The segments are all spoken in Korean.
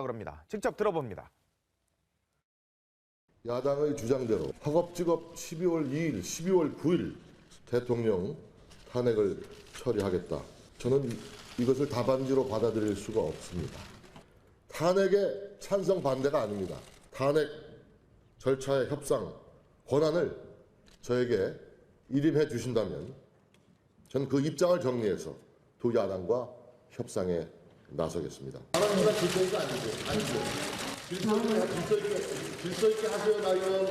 그럽니다. 직접 들어봅니다. 야당의 주장대로 허겁지겁 12월 2일, 12월 9일 대통령 탄핵을 처리하겠다. 저는 이것을 답안지로 받아들일 수가 없습니다. 탄핵에 찬성 반대가 아닙니다. 탄핵 절차의 협상 권한을 저에게 일임해 주신다면 저는 그 입장을 정리해서 두 야당과 협상에 나서겠습니다. 바람이가 질서 있게 아니죠. 질서 있게 하세요, 나 의원.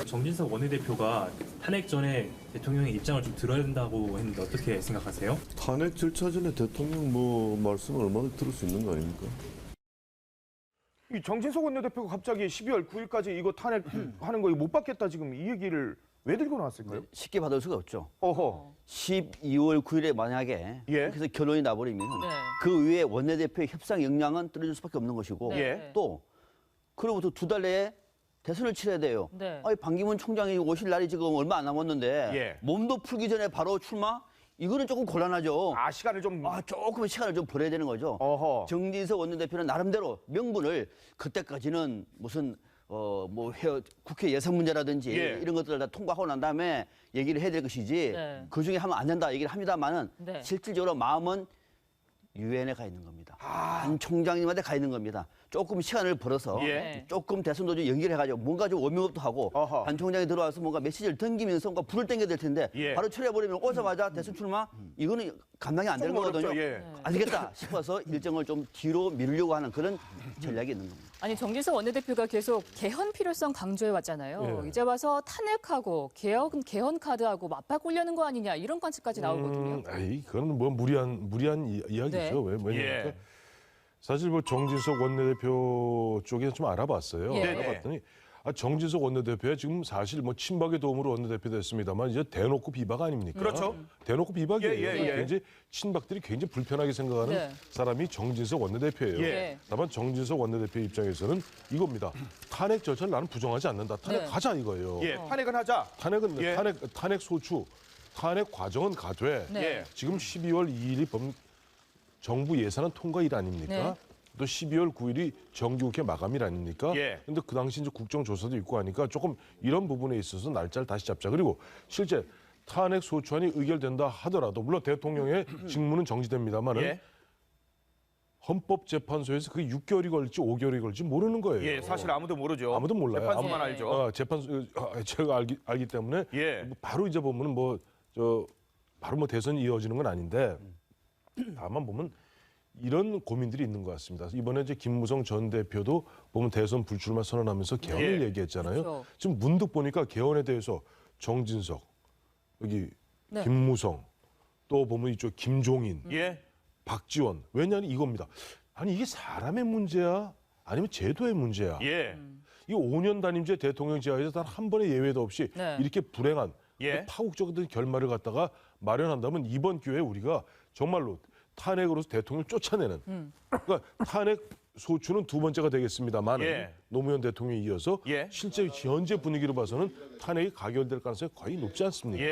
정진석 원내대표가 탄핵 전에 대통령의 입장을 좀 들어야 된다고 했는데 어떻게 생각하세요? 탄핵 절차 전에 대통령 말씀을 얼마나 들을 수 있는 거 아닙니까? 이 정진석 원내대표가 갑자기 12월 9일까지 이거 탄핵하는 거 못 받겠다 지금 이 얘기를 왜 들고 나왔을까요? 쉽게 받을 수가 없죠. 어허. 12월 9일에 만약에 그래서 결론이 나버리면 그 위에 원내대표의 협상 역량은 떨어질 수밖에 없는 것이고 또 그로부터 두 달 내에 대선을 치러야 돼요. 아니, 반기문 총장이 오실 날이 지금 얼마 안 남았는데 몸도 풀기 전에 바로 출마? 이거는 조금 곤란하죠. 시간을 좀. 조금 시간을 좀 버려야 되는 거죠. 어허. 정진석 원내대표는 나름대로 명분을 그때까지는 무슨 국회 예산 문제라든지 이런 것들을 다 통과하고 난 다음에 얘기를 해야 될 것이지 그중에 하면 안 된다 얘기를 합니다만은 실질적으로 마음은 유엔에 가 있는 겁니다. 한 총장님한테 가 있는 겁니다. 조금 시간을 벌어서 조금 대선도 좀 연결해가지고 뭔가 좀 워밍업도 하고 한 총장이 들어와서 뭔가 메시지를 던지면서 뭔가 불을 땡겨야 될 텐데 바로 처리해버리면 오자마자 대선 출마 이거는 감당이 안 되는 거거든요. 안 되겠다 싶어서 일정을 좀 뒤로 미루려고 하는 그런 전략이 있는 겁니다. 아니 정진석 원내대표가 계속 개헌 필요성 강조해 왔잖아요. 이제 와서 탄핵하고 개헌 카드하고 맞바꾸려는 거 아니냐 이런 관측까지 나오거든요. 그건 뭐 무리한 이야기죠. 왜냐면 사실 뭐 정진석 원내대표 쪽에 좀 알아봤어요. 알아봤더니 정진석 원내대표야 지금 사실 뭐 친박의 도움으로 원내대표 됐습니다만 이제 대놓고 비박 아닙니까? 그렇죠. 대놓고 비박이에요. 굉장히 친박들이 굉장히 불편하게 생각하는 사람이 정진석 원내대표예요. 다만 정진석 원내대표 입장에서는 이겁니다. 탄핵 절차를 나는 부정하지 않는다. 탄핵하자 이거예요. 탄핵은 하자. 탄핵 소추, 탄핵 과정은 가되 지금 12월 2일이 정부 예산안 통과일 아닙니까? 또 12월 9일이 정기국회 마감일 아닙니까? 근데 그 당시 이제 국정조사도 있고 하니까 조금 이런 부분에 있어서 날짜를 다시 잡자. 그리고 실제 탄핵 소추안이 의결된다 하더라도 물론 대통령의 직무는 정지됩니다만은 헌법재판소에서 그게 6개월이 걸릴지 5개월이 걸릴지 모르는 거예요. 사실 아무도 모르죠. 아무도 몰라요. 재판소만 알죠. 재판소 제가 알기 때문에 바로 이제 보면은 바로 대선이 이어지는 건 아닌데 다만 보면 이런 고민들이 있는 것 같습니다. 이번에 이제 김무성 전 대표도 보면 대선 불출마 선언하면서 개헌을 얘기했잖아요. 지금 문득 보니까 개헌에 대해서 정진석, 여기 김무성, 또 보면 이쪽 김종인, 박지원. 왜냐하면 이겁니다. 아니 이게 사람의 문제야? 아니면 제도의 문제야? 이 5년 단임제 대통령 제하에서 단 한 번의 예외도 없이 이렇게 불행한 파국적인 결말을 갖다가 마련한다면 이번 기회에 우리가 정말로 탄핵으로서 대통령을 쫓아내는 그러니까 탄핵 소추는 두 번째가 되겠습니다만 노무현 대통령에 이어서 실제 현재 분위기로 봐서는 탄핵이 가결될 가능성이 거의 높지 않습니까?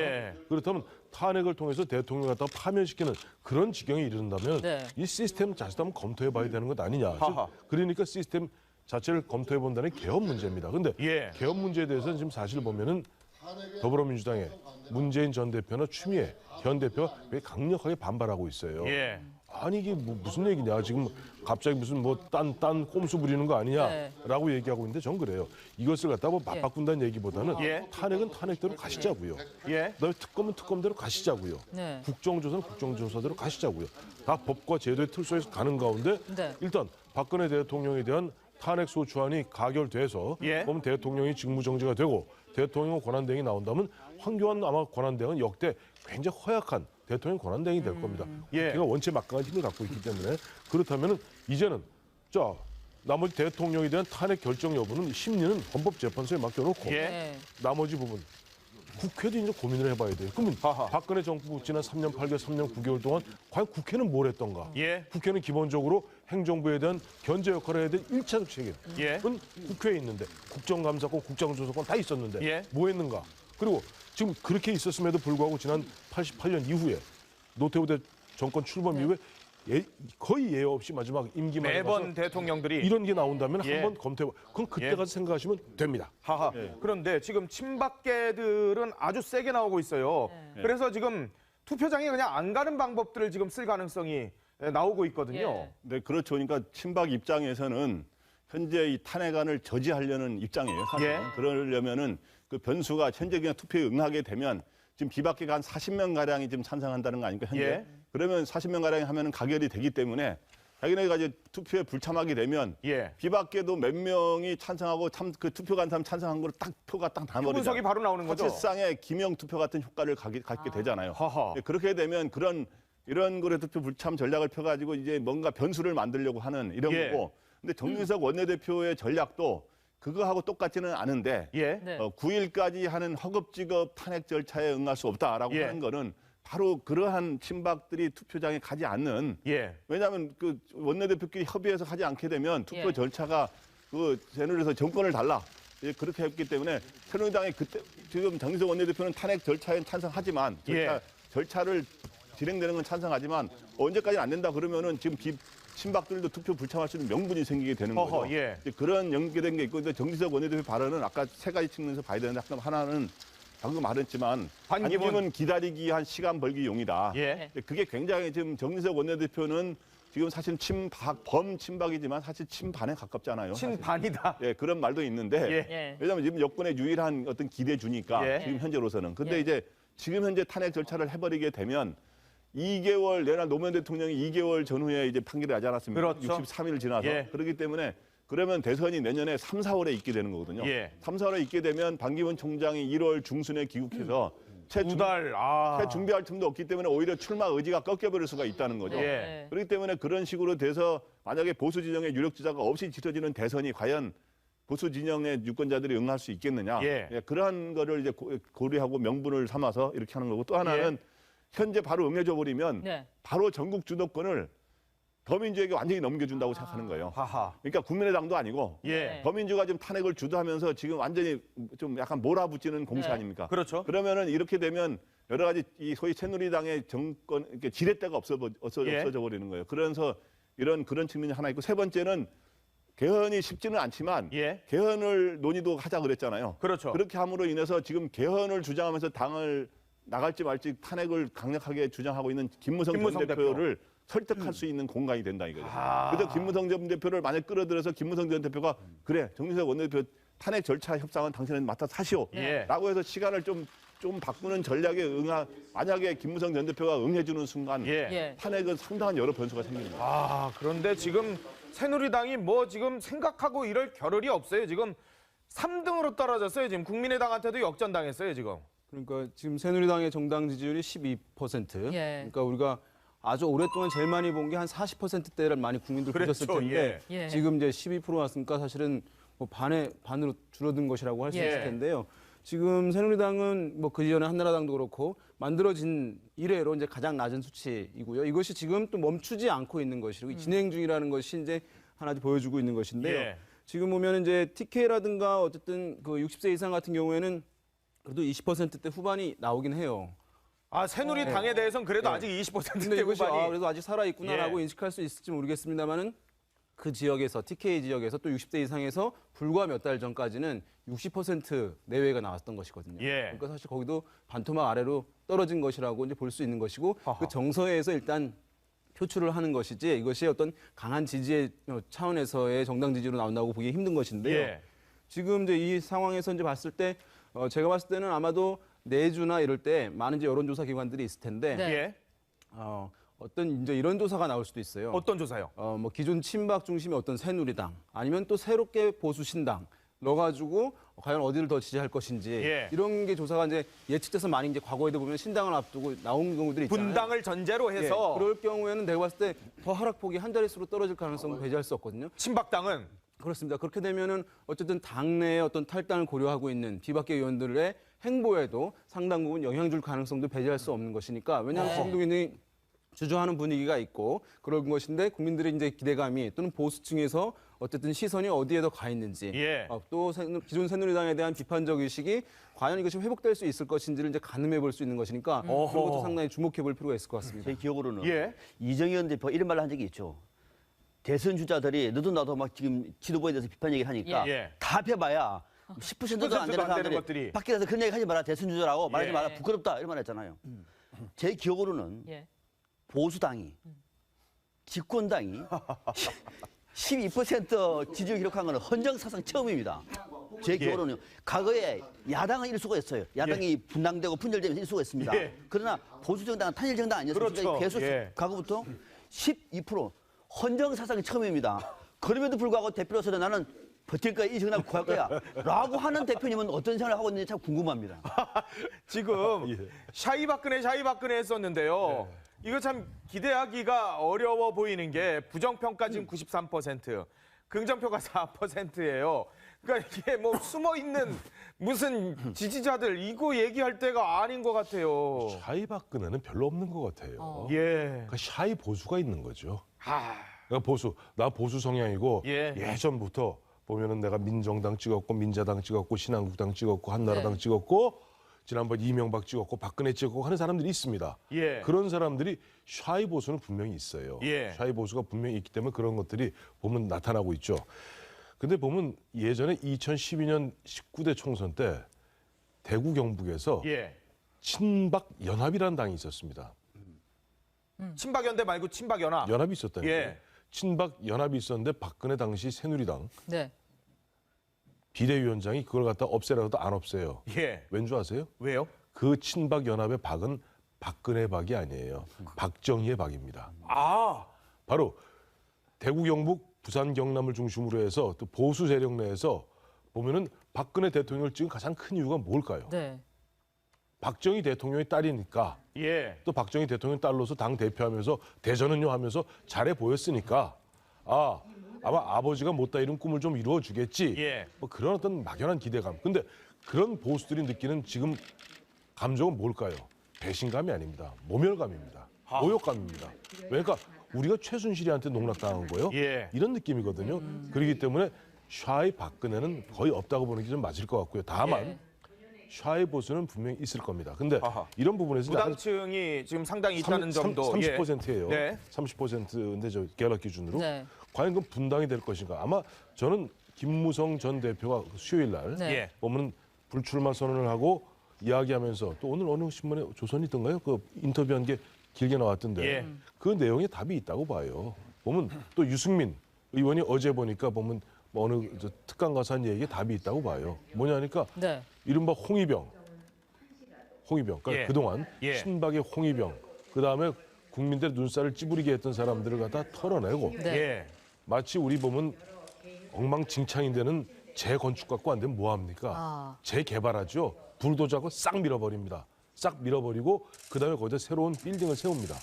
그렇다면 탄핵을 통해서 대통령을 갖다가 파면시키는 그런 지경에 이른다면 이 시스템 자체도 한번 검토해 봐야 되는 것 아니냐. 그러니까 시스템 자체를 검토해 본다는 개헌 문제입니다. 근데 개헌 문제에 대해서는 지금 사실 보면은 더불어민주당의 문재인 전 대표나 추미애 현 대표가 되게 강력하게 반발하고 있어요. 아니 이게 무슨 얘기냐. 지금 갑자기 무슨 딴 꼼수 부리는 거 아니냐라고 얘기하고 있는데 전 그래요. 이것을 갖다가 맞바꾼다는 얘기보다는 탄핵은 탄핵대로 가시자고요. 그다음에 특검은 특검대로 가시자고요. 국정조사는 국정조사대로 가시자고요. 다 법과 제도의 틀 속에서 가는 가운데 일단 박근혜 대통령에 대한 탄핵 소추안이 가결돼서 그럼 대통령이 직무정지가 되고 대통령 권한대행이 나온다면 황교안 아마 권한대행은 역대 굉장히 허약한 대통령 권한대행이 될 겁니다. 걔가 원체 막강한 힘을 갖고 있기 때문에 그렇다면 이제는 나머지 대통령에 대한 탄핵 결정 여부는 심리는 헌법재판소에 맡겨놓고 나머지 부분 국회도 이제 고민을 해봐야 돼요. 그러면 박근혜 정부 지난 3년 8개월, 3년 9개월 동안 과연 국회는 뭘 했던가? 예. 국회는 기본적으로 행정부에 대한 견제 역할을 해야 될 1차적 책임은 예. 국회에 있는데 국정감사권, 국정조사권 다 있었는데 예. 뭐 했는가? 그리고 지금 그렇게 있었음에도 불구하고 지난 88년 이후에 노태우 정권 출범 이후에 거의 예외 없이 마지막 임기만 매번 대통령들이 이런 게 나온다면 예. 한번 검토해. 그럼 그때 예. 가서 생각하시면 됩니다. 하하. 그런데 지금 친박계들은 아주 세게 나오고 있어요. 그래서 지금 투표장에 그냥 안 가는 방법들을 지금 쓸 가능성이 나오고 있거든요. 네, 그렇죠. 그러니까 친박 입장에서는 현재 이 탄핵안을 저지하려는 입장이에요. 사실. 예. 그러려면은 그 변수가 현재 그냥 투표에 응하게 되면 지금 비박계가 한 40명 가량이 지금 찬성한다는 거 아닙니까 현재? 예. 그러면 40명 가량이 하면은 가결이 되기 때문에 자기네가 이제 투표에 불참하게 되면 예. 비박계도 몇 명이 찬성하고 그 투표 간 사람 찬성한 거로 딱 표가 딱 나눠버리죠. 표분석이 바로 나오는 거죠. 사실상의 기명 투표 같은 효과를 갖게 되잖아요. 하하. 예, 그렇게 되면 이런 거래 투표 불참 전략을 펴가지고 이제 뭔가 변수를 만들려고 하는 이런 예. 거고. 근데 정진석 원내대표의 전략도 그거하고 똑같지는 않은데 예. 네. 9일까지 하는 허급지급 탄핵 절차에 응할 수 없다라고 예. 하는 거는 바로 그러한 친박들이 투표장에 가지 않는 예. 왜냐하면 그 원내대표끼리 협의해서 하지 않게 되면 투표 예. 절차가 그 새누리에서 정권을 달라 예, 그렇게 했기 때문에 새누리당이 그때 지금 정진석 원내대표는 탄핵 절차에 찬성하지만 절차를 진행되는 건 찬성하지만 언제까지 안 된다 그러면은 지금 친박들도 투표 불참할 수 있는 명분이 생기게 되는 거죠. 예. 이제 그런 연계된 게 있고 근데 정진석 원내대표 발언은 아까 세 가지 측면에서 봐야 되는데 하나는 방금 말했지만 반기문 기다리기 위한 시간 벌기 용이다. 예. 그게 굉장히 지금 정진석 원내대표는 지금 사실 범친박이지만 사실 친반에 가깝잖아요. 사실. 친반이다. 예, 그런 말도 있는데 예. 왜냐하면 지금 여권의 유일한 어떤 기대주니까 예. 지금 현재로서는. 근데 예. 이제 지금 현재 탄핵 절차를 해버리게 되면 2개월 내나 노무현 대통령이 2개월 전후에 이제 판결이 나지 않았습니까? 그렇죠. 63일 지나서. 예. 그렇기 때문에 그러면 대선이 내년에 3, 4월에 있게 되는 거거든요. 예. 3, 4월에 있게 되면 반기문 총장이 1월 중순에 귀국해서 두 달. 채 준비할 틈도 없기 때문에 오히려 출마 의지가 꺾여버릴 수가 있다는 거죠. 예. 그렇기 때문에 그런 식으로 돼서 만약에 보수 진영의 유력 주자가 없이 치러지는 대선이 과연 보수 진영의 유권자들이 응할 수 있겠느냐. 예. 그러한 거를 이제 고려하고 명분을 삼아서 이렇게 하는 거고 또 하나는 현재 바로 응해줘 버리면 네. 바로 전국 주도권을 더민주에게 완전히 넘겨준다고 생각하는 거예요. 하하. 그러니까 국민의당도 아니고 예. 더민주가 지금 탄핵을 주도하면서 지금 완전히 좀 약간 몰아붙이는 공세 네. 아닙니까? 그렇죠. 그러면은 이렇게 되면 여러 가지 이 소위 새누리당의 정권 이렇게 지렛대가 없어져 버리는 거예요. 그래서 그런 측면이 하나 있고 세 번째는 개헌이 쉽지는 않지만 예. 개헌을 논의도 하자 그랬잖아요. 그렇죠. 그렇게 함으로 인해서 지금 개헌을 주장하면서 당을 나갈지 말지 탄핵을 강력하게 주장하고 있는 김무성 전 대표를 설득할 수 있는 공간이 된다 이거죠. 그래서 김무성 전 대표를 만약 끌어들여서 김무성 전 대표가 그래 정진석 원내대표 탄핵 절차 협상은 당신은 맡아서 하시오. 예. 라고 해서 시간을 좀 바꾸는 전략에 만약에 김무성 전 대표가 응해주는 순간 예. 탄핵은 상당한 여러 변수가 생깁니다. 아, 그런데 지금 새누리당이 뭐 지금 생각하고 이럴 겨를이 없어요. 지금 3등으로 떨어졌어요. 지금 국민의당한테도 역전당했어요, 지금. 그러니까 지금 새누리당의 정당 지지율이 12%. 예. 그러니까 우리가 아주 오랫동안 제일 많이 본 게 한 40%대를 많이 국민들 보셨을 그렇죠, 텐데 예. 지금 이제 12% 왔으니까 사실은 뭐 반으로 줄어든 것이라고 할 수 예. 있을 텐데요. 지금 새누리당은 뭐 그 전에 한나라당도 그렇고 만들어진 이래로 이제 가장 낮은 수치이고요. 이것이 지금 또 멈추지 않고 있는 것이고 진행 중이라는 것이 이제 하나 보여주고 있는 것인데요. 예. 지금 보면 이제 TK라든가 어쨌든 그 60세 이상 같은 경우에는 그래도 20%대 후반이 나오긴 해요. 아, 새누리당에 대해서는 그래도 아직 20%대 근데 이것이 후반이. 그래도 아직 살아있구나라고 예. 인식할 수 있을지 모르겠습니다만은 그 지역에서 TK 지역에서 또 60대 이상에서 불과 몇 달 전까지는 60% 내외가 나왔던 것이거든요. 예. 그러니까 사실 거기도 반토막 아래로 떨어진 것이라고 이제 볼 수 있는 것이고 하하. 그 정서에서 일단 표출을 하는 것이지 이것이 어떤 강한 지지의 차원에서의 정당 지지로 나온다고 보기 힘든 것인데요. 예. 지금 이제 이 상황에서 이제 봤을 때 제가 봤을 때는 아마도 내주나 이럴 때 많은 이제 여론조사 기관들이 있을 텐데 네. 예. 어떤 이제 이런 조사가 나올 수도 있어요. 어떤 조사요? 뭐 기존 친박 중심의 어떤 새누리당 아니면 또 새롭게 보수 신당 넣어가지고 과연 어디를 더 지지할 것인지 예. 이런 게 조사가 이제 예측돼서 많이 이제 과거에도 보면 신당을 앞두고 나온 경우들이 있잖아요. 분당을 전제로 예, 해서 그럴 경우에는 내가 봤을 때 더 하락폭이 한 자릿수로 떨어질 가능성을 배제할 수 없거든요. 친박당은 그렇습니다. 그렇게 되면은 어쨌든 당내의 어떤 탈당을 고려하고 있는 비박계 의원들의 행보에도 상당 부분 영향 줄 가능성도 배제할 수 없는 것이니까 왜냐하면 지금도 굉장히 주저하는 분위기가 있고 그런 것인데 국민들의 이제 기대감이 또는 보수층에서 어쨌든 시선이 어디에 더 가 있는지 또 기존 새누리당에 대한 비판적 의식이 과연 이것이 회복될 수 있을 것인지를 이제 가늠해 볼 수 있는 것이니까 그런 것도 상당히 주목해 볼 필요가 있을 것 같습니다. 제 기억으로는 이정현 대표 이런 말을 한 적이 있죠. 대선 주자들이 너도 나도 막 지금 지도부에 대해서 비판 얘기를 하니까 다 합해봐야 10%도 안 되는 사람들이 밖에 나서 그런 얘기 하지 마라. 대선 주자라고 말하지 마라. 부끄럽다. 이런 말 했잖아요. 제 기억으로는 보수당이 집권당이 12% 지지율 기록한 건 헌정사상 처음입니다. 제 기억으로는 과거에 야당은 일수가 야당이 분당되고 분열되면서 일수가 있습니다. 그러나 보수정당은 탄일정당 아니었습니까? 그렇죠. 계속 과거부터 12% 헌정사상이 처음입니다. 그럼에도 불구하고 대표로서 나는 버틸 거야, 이 정당 구할 거야 라고 하는 대표님은 어떤 생각을 하고 있는지 참 궁금합니다. 지금 샤이박근혜 했었는데요. 이거 참 기대하기가 어려워 보이는 게 부정평가 지금 93%, 긍정평가 4%예요. 그러니까 이게 뭐 숨어있는 무슨 지지자들 이거 얘기할 때가 아닌 것 같아요. 샤이박근혜는 별로 없는 것 같아요. 그러니까 샤이 보수가 있는 거죠. 그러니까 나 보수 성향이고 예전부터 보면은 내가 민정당 찍었고 민자당 찍었고 신한국당 찍었고 한나라당 찍었고 지난번 이명박 찍었고 박근혜 찍었고 하는 사람들이 있습니다. 그런 사람들이 샤이 보수는 분명히 있어요. 샤이 보수가 분명히 있기 때문에 그런 것들이 보면 나타나고 있죠. 근데 보면 예전에 2012년 19대 총선 때 대구 경북에서 친박연합이라는 당이 있었습니다. 친박연대 말고 친박연합. 연합이 있었다니까요. 친박연합이 있었는데 박근혜 당시 새누리당 비대위원장이 그걸 갖다 없애라고 해도 안 없애요. 왠 줄 아세요? 왜요? 그 친박연합의 박은 박근혜 박이 아니에요. 박정희의 박입니다. 바로 대구 경북 부산 경남을 중심으로 해서 또 보수 세력 내에서 보면은 박근혜 대통령을 찍은 가장 큰 이유가 뭘까요? 박정희 대통령의 딸이니까 또 박정희 대통령 딸로서 당 대표하면서 대전은요 하면서 잘해 보였으니까 아마 아버지가 못다 이룬 꿈을 좀 이루어주겠지. 뭐 그런 어떤 막연한 기대감. 근데 그런 보수들이 느끼는 지금 감정은 뭘까요? 배신감이 아닙니다. 모멸감입니다. 모욕감입니다. 그러니까 우리가 최순실이한테 농락당한 거예요. 이런 느낌이거든요. 그렇기 때문에 샤이 박근혜는 거의 없다고 보는 게 좀 맞을 것 같고요. 다만 샤이 보수는 분명히 있을 겁니다. 근데 이런 부분에서 부당층이 지금 상당히 있다는 점도 30%예요. 30%인데 저 갤럽 기준으로 과연 그건 분당이 될 것인가? 아마 저는 김무성 전 대표가 수요일 날 보면 불출마 선언을 하고 이야기하면서 또 오늘 어느 신문에 조선이던가요? 그 인터뷰한 게 길게 나왔던데 그 내용에 답이 있다고 봐요. 보면 또 유승민 의원이 어제 보니까 보면 뭐 어느 특강 가서 한 얘기에 답이 있다고 봐요. 뭐냐니까 이른바 홍위병. 그러니까 그동안 친박의 홍위병, 그다음에 국민들의 눈살을 찌푸리게 했던 사람들을 갖다 털어내고 마치 우리 보면 엉망진창이 되는 재건축 갖고 안 되면 뭐합니까? 재개발하죠. 불도저하고 싹 밀어버립니다. 싹 밀어버리고 그다음에 거기다 새로운 빌딩을 세웁니다.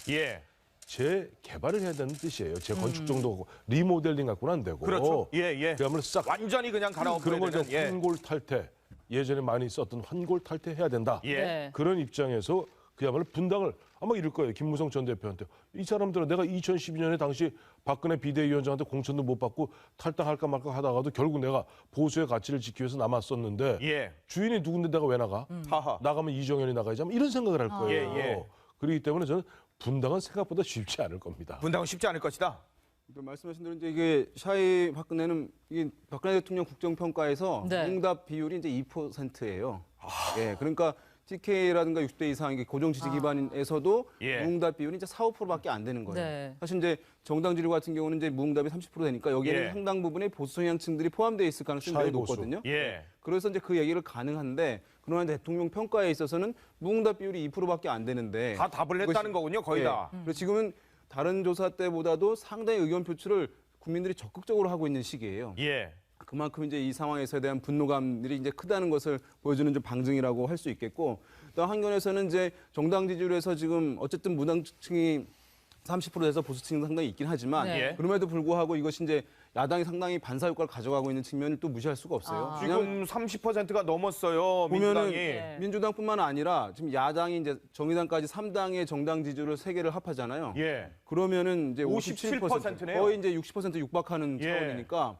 재개발을 해야 되는 뜻이에요. 재건축 정도고 리모델링 갖고는 안 되고. 그렇죠. 그야말로 싹 완전히 그냥 갈아엎어야 그런 걸 되는. 환골탈태. 예전에 많이 썼던 환골탈태 해야 된다. 그런 입장에서 그야말로 분당을 아마 이럴 거예요. 김무성 전 대표한테. 이 사람들은 내가 2012년에 당시 박근혜 비대위원장한테 공천도 못 받고 탈당할까 말까 하다가도 결국 내가 보수의 가치를 지키기 위해서 남았었는데 주인이 누군데 내가 왜 나가? 나가면 이정현이 나가야지. 이런 생각을 할 거예요. 그렇기 때문에 저는 분당은 생각보다 쉽지 않을 겁니다. 분당은 쉽지 않을 것이다. 말씀하신 대로 이제 이게 샤이 박근혜는 이게 박근혜 대통령 국정평가에서 응답 비율이 이제 2%예요. 그러니까 TK라든가 60대 이상 이게 고정 지지 기반에서도 무응답 비율이 이제 4, 5%밖에 안 되는 거예요. 사실 이제 정당 지지율 같은 경우는 이제 무응답이 30% 되니까 여기에는 상당 부분의 보수 성향층들이 포함되어 있을 가능성이 매우 높거든요. 그래서 이제 그 얘기를 가능한데 그러나 대통령 평가에 있어서는 무응답 비율이 2%밖에 안 되는데 다 답을 했다는 거군요, 거의 다. 그래서 지금은 다른 조사 때보다도 상당히 의견 표출을 국민들이 적극적으로 하고 있는 시기예요. 그만큼 이제 이 상황에서에 대한 분노감들이 이제 크다는 것을 보여주는 좀 방증이라고 할 수 있겠고, 또 한편에서는 이제 정당 지지율에서 지금 어쨌든 무당층이 30%에서 보수 층 상당히 있긴 하지만 네. 그럼에도 불구하고 이것이 이제 야당이 상당히 반사 효과를 가져가고 있는 측면을 또 무시할 수가 없어요. 지금 30%가 넘었어요. 보면은 민주당이. 민주당뿐만 아니라 지금 야당이 이제 정의당까지 3당의 정당 지지율을 3개를 합하잖아요. 예. 그러면은 이제 57% 네요. 거의 이제 60% 육박하는 예. 차원이니까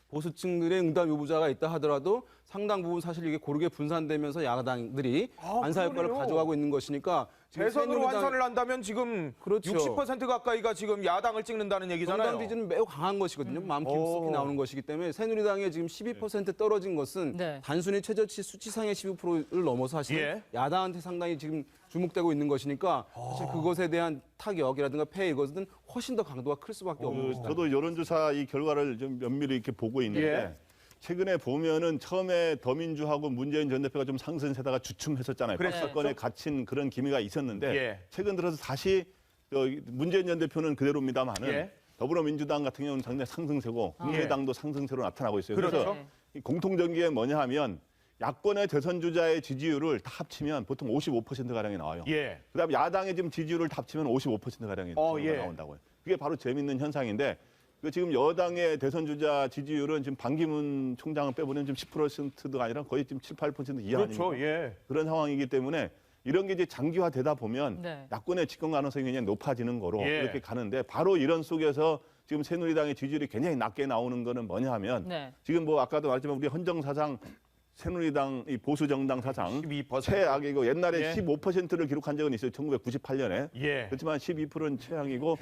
보수층들의 응답 요구자가 있다 하더라도 상당 부분 사실 이게 고르게 분산되면서 야당들이 반사 효과를 그러네요. 가져가고 있는 것이니까 지금 대선으로 새누리당- 환선을 한다면 지금 그렇죠. 60% 가까이가 지금 야당을 찍는다는 얘기잖아요. 정당 지지는 매우 강한 것이거든요. 마음 깊숙이 나오는 것이기 때문에 새누리당의 지금 12% 떨어진 것은 네. 단순히 최저치 수치상의 12%를 넘어서 사실 예. 야당한테 상당히 지금 주목되고 있는 것이니까 사실 그것에 대한 타격이라든가 폐해 이것은 훨씬 더 강도가 클 수밖에 없는 것이다. 저도 여론조사 이 결과를 좀 면밀히 이렇게 보고 있는데 예. 최근에 보면은 처음에 더민주하고 문재인 전 대표가 좀 상승세다가 주춤했었잖아요. 그랬었죠. 박사건에 갇힌 그런 기미가 있었는데 예. 최근 들어서 다시 문재인 전 대표는 그대로입니다만은 예. 더불어민주당 같은 경우는 상당히 상승세고 국민의당도 상승세로 나타나고 있어요. 그래서 그렇죠. 이 공통점기에 뭐냐 하면 야권의 대선 주자의 지지율을 다 합치면 보통 55%가량이 나와요. 예. 그다음에 야당의 지금 지지율을 다 합치면 55%가량이 예. 나온다고요. 그게 바로 재밌는 현상인데 그 지금 여당의 대선 주자 지지율은 지금 반기문 총장을 빼보면 지금 10%도 아니라 거의 지금 7, 8% 이하 그렇죠. 아닙니까? 예. 그런 상황이기 때문에 이런 게 이제 장기화되다 보면 네. 야권의 집권 가능성이 굉장히 높아지는 거로 예. 이렇게 가는데 바로 이런 속에서 지금 새누리당의 지지율이 굉장히 낮게 나오는 거는 뭐냐 하면 네. 지금 뭐 아까도 말했지만 우리 헌정사상 새누리당 이 보수 정당 사상 12%. 최악이고 옛날에 예. 15%를 기록한 적은 있어요. 1998년에. 예. 그렇지만 12%는 최악이고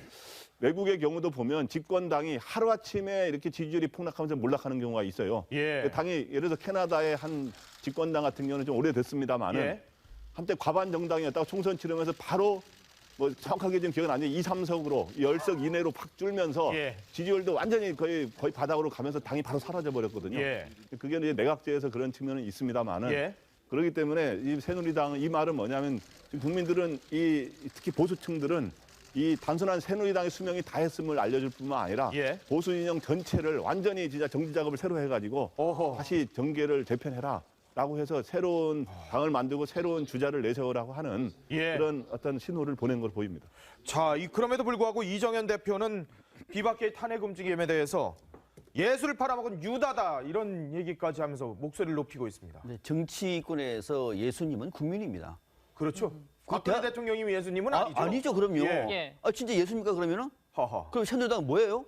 외국의 경우도 보면 집권당이 하루아침에 이렇게 지지율이 폭락하면서 몰락하는 경우가 있어요. 예. 당이 예를 들어서 캐나다의 한 집권당 같은 경우는 좀 오래됐습니다만은 예. 한때 과반 정당이었다가 총선 치르면서 바로 뭐 정확하게 지금 기억은 안 나요. 2, 3석으로 10석 이내로 팍 줄면서 예. 지지율도 완전히 거의 바닥으로 가면서 당이 바로 사라져 버렸거든요. 예. 그게 이제 내각제에서 그런 측면은 있습니다만은 예. 그렇기 때문에 이 새누리당 이 말은 뭐냐면 지금 국민들은 이 특히 보수층들은 이 단순한 새누리당의 수명이 다했음을 알려줄 뿐만 아니라 예. 보수 진영 전체를 완전히 진짜 정지 작업을 새로 해가지고 어허. 다시 다시 정계를 재편해라. 라고 해서 새로운 당을 만들고 새로운 주자를 내세우라고 하는 예. 그런 어떤 신호를 보낸 걸 보입니다. 자, 그럼에도 불구하고 이정현 대표는 비박계의 탄핵 움직임에 대해서 예술을 팔아먹은 유다다 이런 얘기까지 하면서 목소리를 높이고 있습니다. 네, 정치권에서 예수님은 국민입니다. 그렇죠. 박근혜 대학- 대통령이 예수님은 아니죠. 아니죠, 그럼요. 예. 예. 아, 진짜 예수입니까, 그러면은? 허허. 그럼 새누리당은 뭐예요?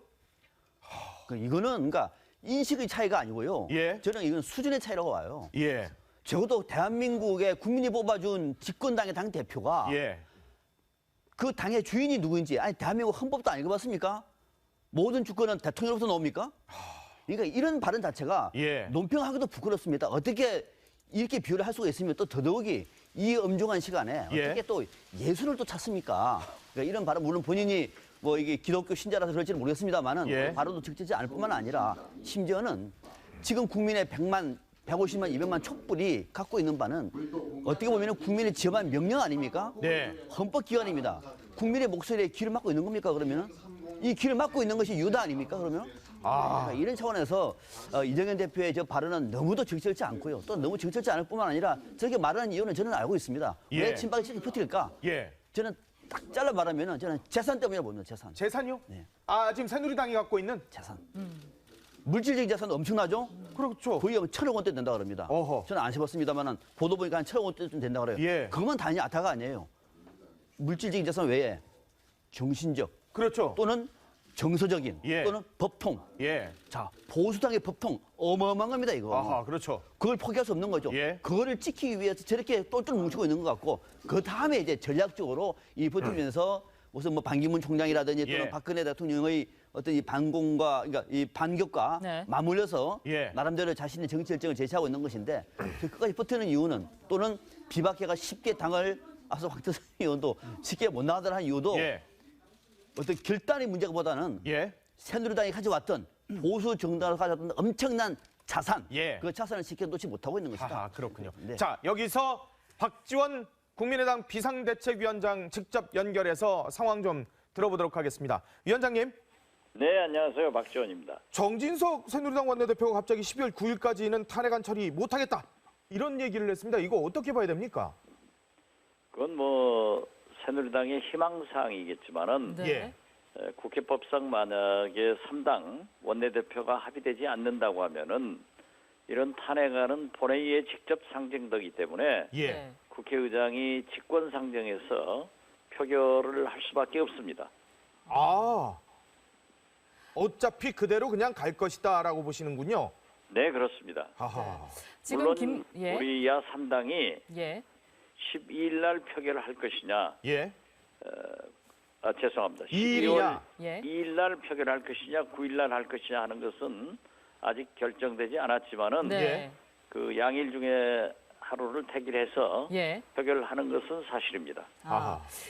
이거는 그러니까 인식의 차이가 아니고요. 예. 저는 이건 수준의 차이라고 봐요. 예. 적어도 대한민국의 국민이 뽑아준 집권당의 당 대표가 예. 그 당의 주인이 누구인지, 아니 대한민국 헌법도 안 읽어봤습니까? 모든 주권은 대통령으로부터 나옵니까? 그러니까 이런 발언 자체가 예. 논평하기도 부끄럽습니다. 어떻게 이렇게 비유를 할 수가 있으면 또 더더욱이 이 엄중한 시간에 예. 어떻게 또 예술을 또 찾습니까? 그러니까 이런 발언 물론 본인이 뭐 이게 기독교 신자라서 그럴지는 모르겠습니다만은 예. 발언도 적절치 않을 뿐만 아니라 심지어는 지금 국민의 100만, 150만, 200만 촛불이 갖고 있는 바는 어떻게 보면 국민의 지어한 명령 아닙니까? 네. 헌법기관입니다. 국민의 목소리에 귀를 막고 있는 겁니까, 그러면은? 이 귀를 막고 있는 것이 유다 아닙니까, 그러면? 그러니까 이런 차원에서 이정현 대표의 저 발언은 너무도 적절치 않고요. 또 너무 적절치 않을 뿐만 아니라 저렇게 말하는 이유는 저는 알고 있습니다. 예. 왜 친박이 저렇게 버틸까? 예. 저는 딱 잘라 말하면은 저는 재산 때문에 봅니다, 재산. 재산이요? 네. 아, 지금 새누리당이 갖고 있는? 재산. 물질적인 재산도 엄청나죠? 그렇죠. 거의 1,000억 원대 된다 그럽니다. 어허. 저는 안 세봤습니다만은 보도 보니까 한 1,000억 원대쯤 된다 그래요. 예. 그것만 단지 아타가 아니에요. 물질적인 재산 외에 정신적 그렇죠. 또는 정서적인 예. 또는 법통. 예. 자, 보수당의 법통 어마어마한 겁니다, 이거. 아하, 그렇죠. 그걸 포기할 수 없는 거죠. 예. 그거를 지키기 위해서 저렇게 똘똘 뭉치고 있는 것 같고 그 다음에 이제 전략적으로 이 버티면서 무슨 뭐 반기문 총장이라든지 또는 예. 박근혜 대통령의 어떤 이 반공과 그러니까 이 반격과 네. 맞물려서 예. 나름대로 자신의 정치 열정을 제시하고 있는 것인데 그 끝까지 버티는 이유는 또는 비박계가 쉽게 당을 앞서 박태선 의원도 쉽게 못 나가더라 한 이유도 예. 어떤 결단의 문제보다는 예. 새누리당이 가져왔던 보수 정당을 가져왔던 엄청난 자산, 예. 그 자산을 쉽게 놓지 못하고 있는 것이다. 하하, 그렇군요. 네. 자, 여기서 박지원 국민의당 비상대책위원장 직접 연결해서 상황 좀 들어보도록 하겠습니다. 위원장님. 네, 안녕하세요. 박지원입니다. 정진석 새누리당 원내대표가 갑자기 12월 9일까지는 탄핵안 처리 못하겠다. 이런 얘기를 했습니다. 이거 어떻게 봐야 됩니까? 그건 뭐 새누리당의 희망사항이겠지만은 네. 국회법상 만약에 3당 원내대표가 합의되지 않는다고 하면은 이런 탄핵안은 본회의에 직접 상정되기 때문에 네. 국회의장이 직권상정해서 표결을 할 수밖에 없습니다. 아, 어차피 그대로 그냥 갈 것이다라고 보시는군요. 네, 그렇습니다. 하하. 지금 물론 우리 야 3당이 12일 날 표결을 할 것이냐, 예. 죄송합니다. 2일이냐? 2일 날 표결할 것이냐, 9일 날 할 것이냐 하는 것은 아직 결정되지 않았지만은 네. 그 양일 중에 하루를 택일해서 표결을 하는 것은 사실입니다.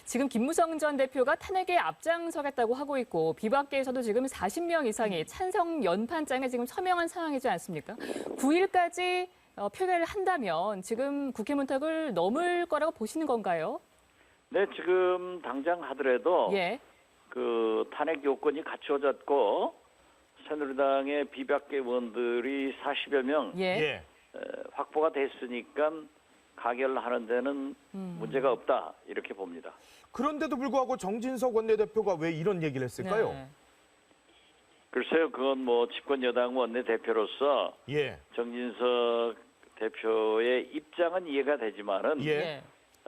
지금 김무성 전 대표가 탄핵에 앞장서겠다고 하고 있고 비박계에서도 지금 40명 이상이 찬성 연판장에 지금 서명한 상황이지 않습니까? 9일까지 표결을 한다면 지금 국회 문턱을 넘을 거라고 보시는 건가요? 네, 지금 당장 하더라도 그 탄핵 요건이 갖춰졌고 새누리당의 비박계 의원들이 40여 명 확보가 됐으니까 가결하는 데는 문제가 없다 이렇게 봅니다. 그런데도 불구하고 정진석 원내대표가 왜 이런 얘기를 했을까요? 글쎄요, 그건 뭐 집권 여당 원내대표로서 정진석 대표의 입장은 이해가 되지만은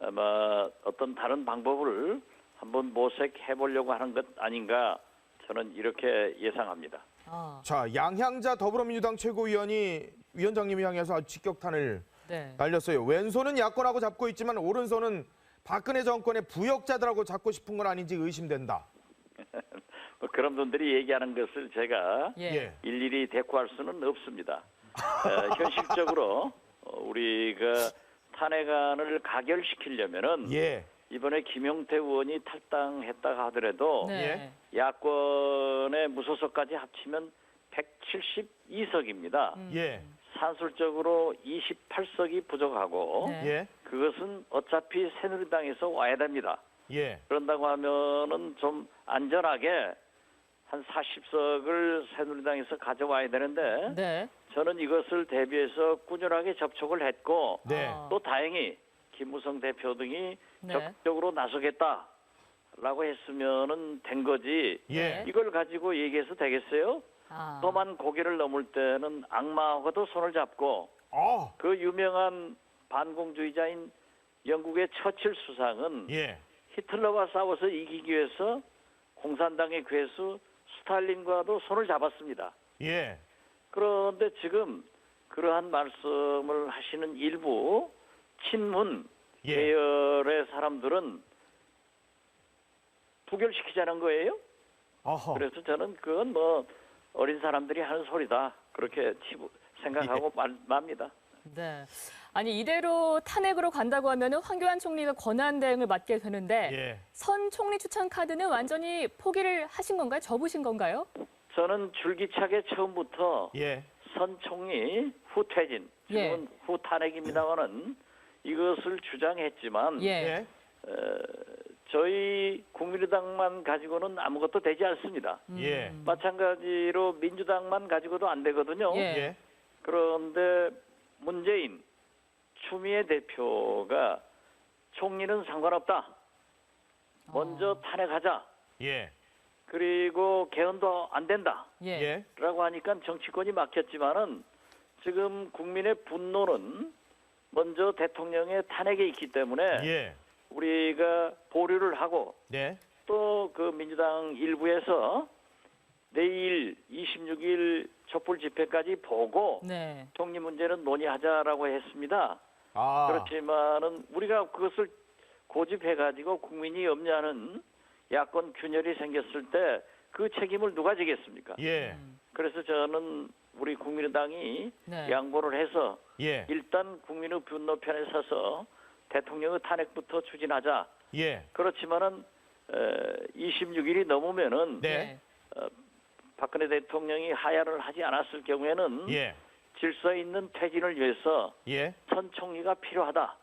아마 어떤 다른 방법을 한번 모색해 보려고 하는 것 아닌가 저는 이렇게 예상합니다. 자, 양향자 더불어민주당 최고위원이 위원장님을 향해서 아주 직격탄을 날렸어요. 왼손은 야권하고 잡고 있지만 오른손은 박근혜 정권의 부역자들하고 잡고 싶은 건 아닌지 의심된다. 뭐 그런 분들이 얘기하는 것을 제가 일일이 대꾸할 수는 없습니다. 현실적으로 우리가 탄핵안을 가결시키려면은 이번에 김용태 의원이 탈당했다가 하더라도 야권의 무소속까지 합치면 172석입니다. 산술적으로 28석이 부족하고 그것은 어차피 새누리당에서 와야 됩니다. 그런다고 하면은 좀 안전하게 한 40석을 새누리당에서 가져와야 되는데 저는 이것을 대비해서 꾸준하게 접촉을 했고 또 다행히 김무성 대표 등이 적극적으로 나서겠다라고 했으면은 된 거지 이걸 가지고 얘기해서 되겠어요? 험한 고개를 넘을 때는 악마하고도 손을 잡고 그 유명한 반공주의자인 영국의 처칠 수상은 히틀러와 싸워서 이기기 위해서 공산당의 괴수 스탈린과도 손을 잡았습니다. 그런데 지금 그러한 말씀을 하시는 일부 친문 계열의 사람들은 부결시키자는 거예요. 그래서 저는 그건 뭐 어린 사람들이 하는 소리다 그렇게 생각하고 맙니다. 네. 아니 이대로 탄핵으로 간다고 하면 황교안 총리가 권한 대행을 맡게 되는데 선 총리 추천 카드는 완전히 포기를 하신 건가요? 접으신 건가요? 저는 줄기차게 처음부터 선 총리 후 퇴진, 지금은 후 탄핵입니다만은 이것을 주장했지만 저희 국민의당만 가지고는 아무것도 되지 않습니다. 마찬가지로 민주당만 가지고도 안 되거든요. 그런데 문재인, 추미애 대표가 총리는 상관없다. 먼저 탄핵하자. 그리고 개헌도 안 된다. 라고 하니까 정치권이 막혔지만은 지금 국민의 분노는 먼저 대통령의 탄핵에 있기 때문에 우리가 보류를 하고 또 그 민주당 일부에서 내일 26일 촛불 집회까지 보고 총리 문제는 논의하자라고 했습니다. 그렇지만은 우리가 그것을 고집해가지고 국민이 염려하는 야권 균열이 생겼을 때 그 책임을 누가 지겠습니까? 그래서 저는 우리 국민의당이 양보를 해서 일단 국민의 분노 편에 서서 대통령의 탄핵부터 추진하자. 그렇지만은 26일이 넘으면은 박근혜 대통령이 하야를 하지 않았을 경우에는 질서 있는 퇴진을 위해서 선 총리가 필요하다.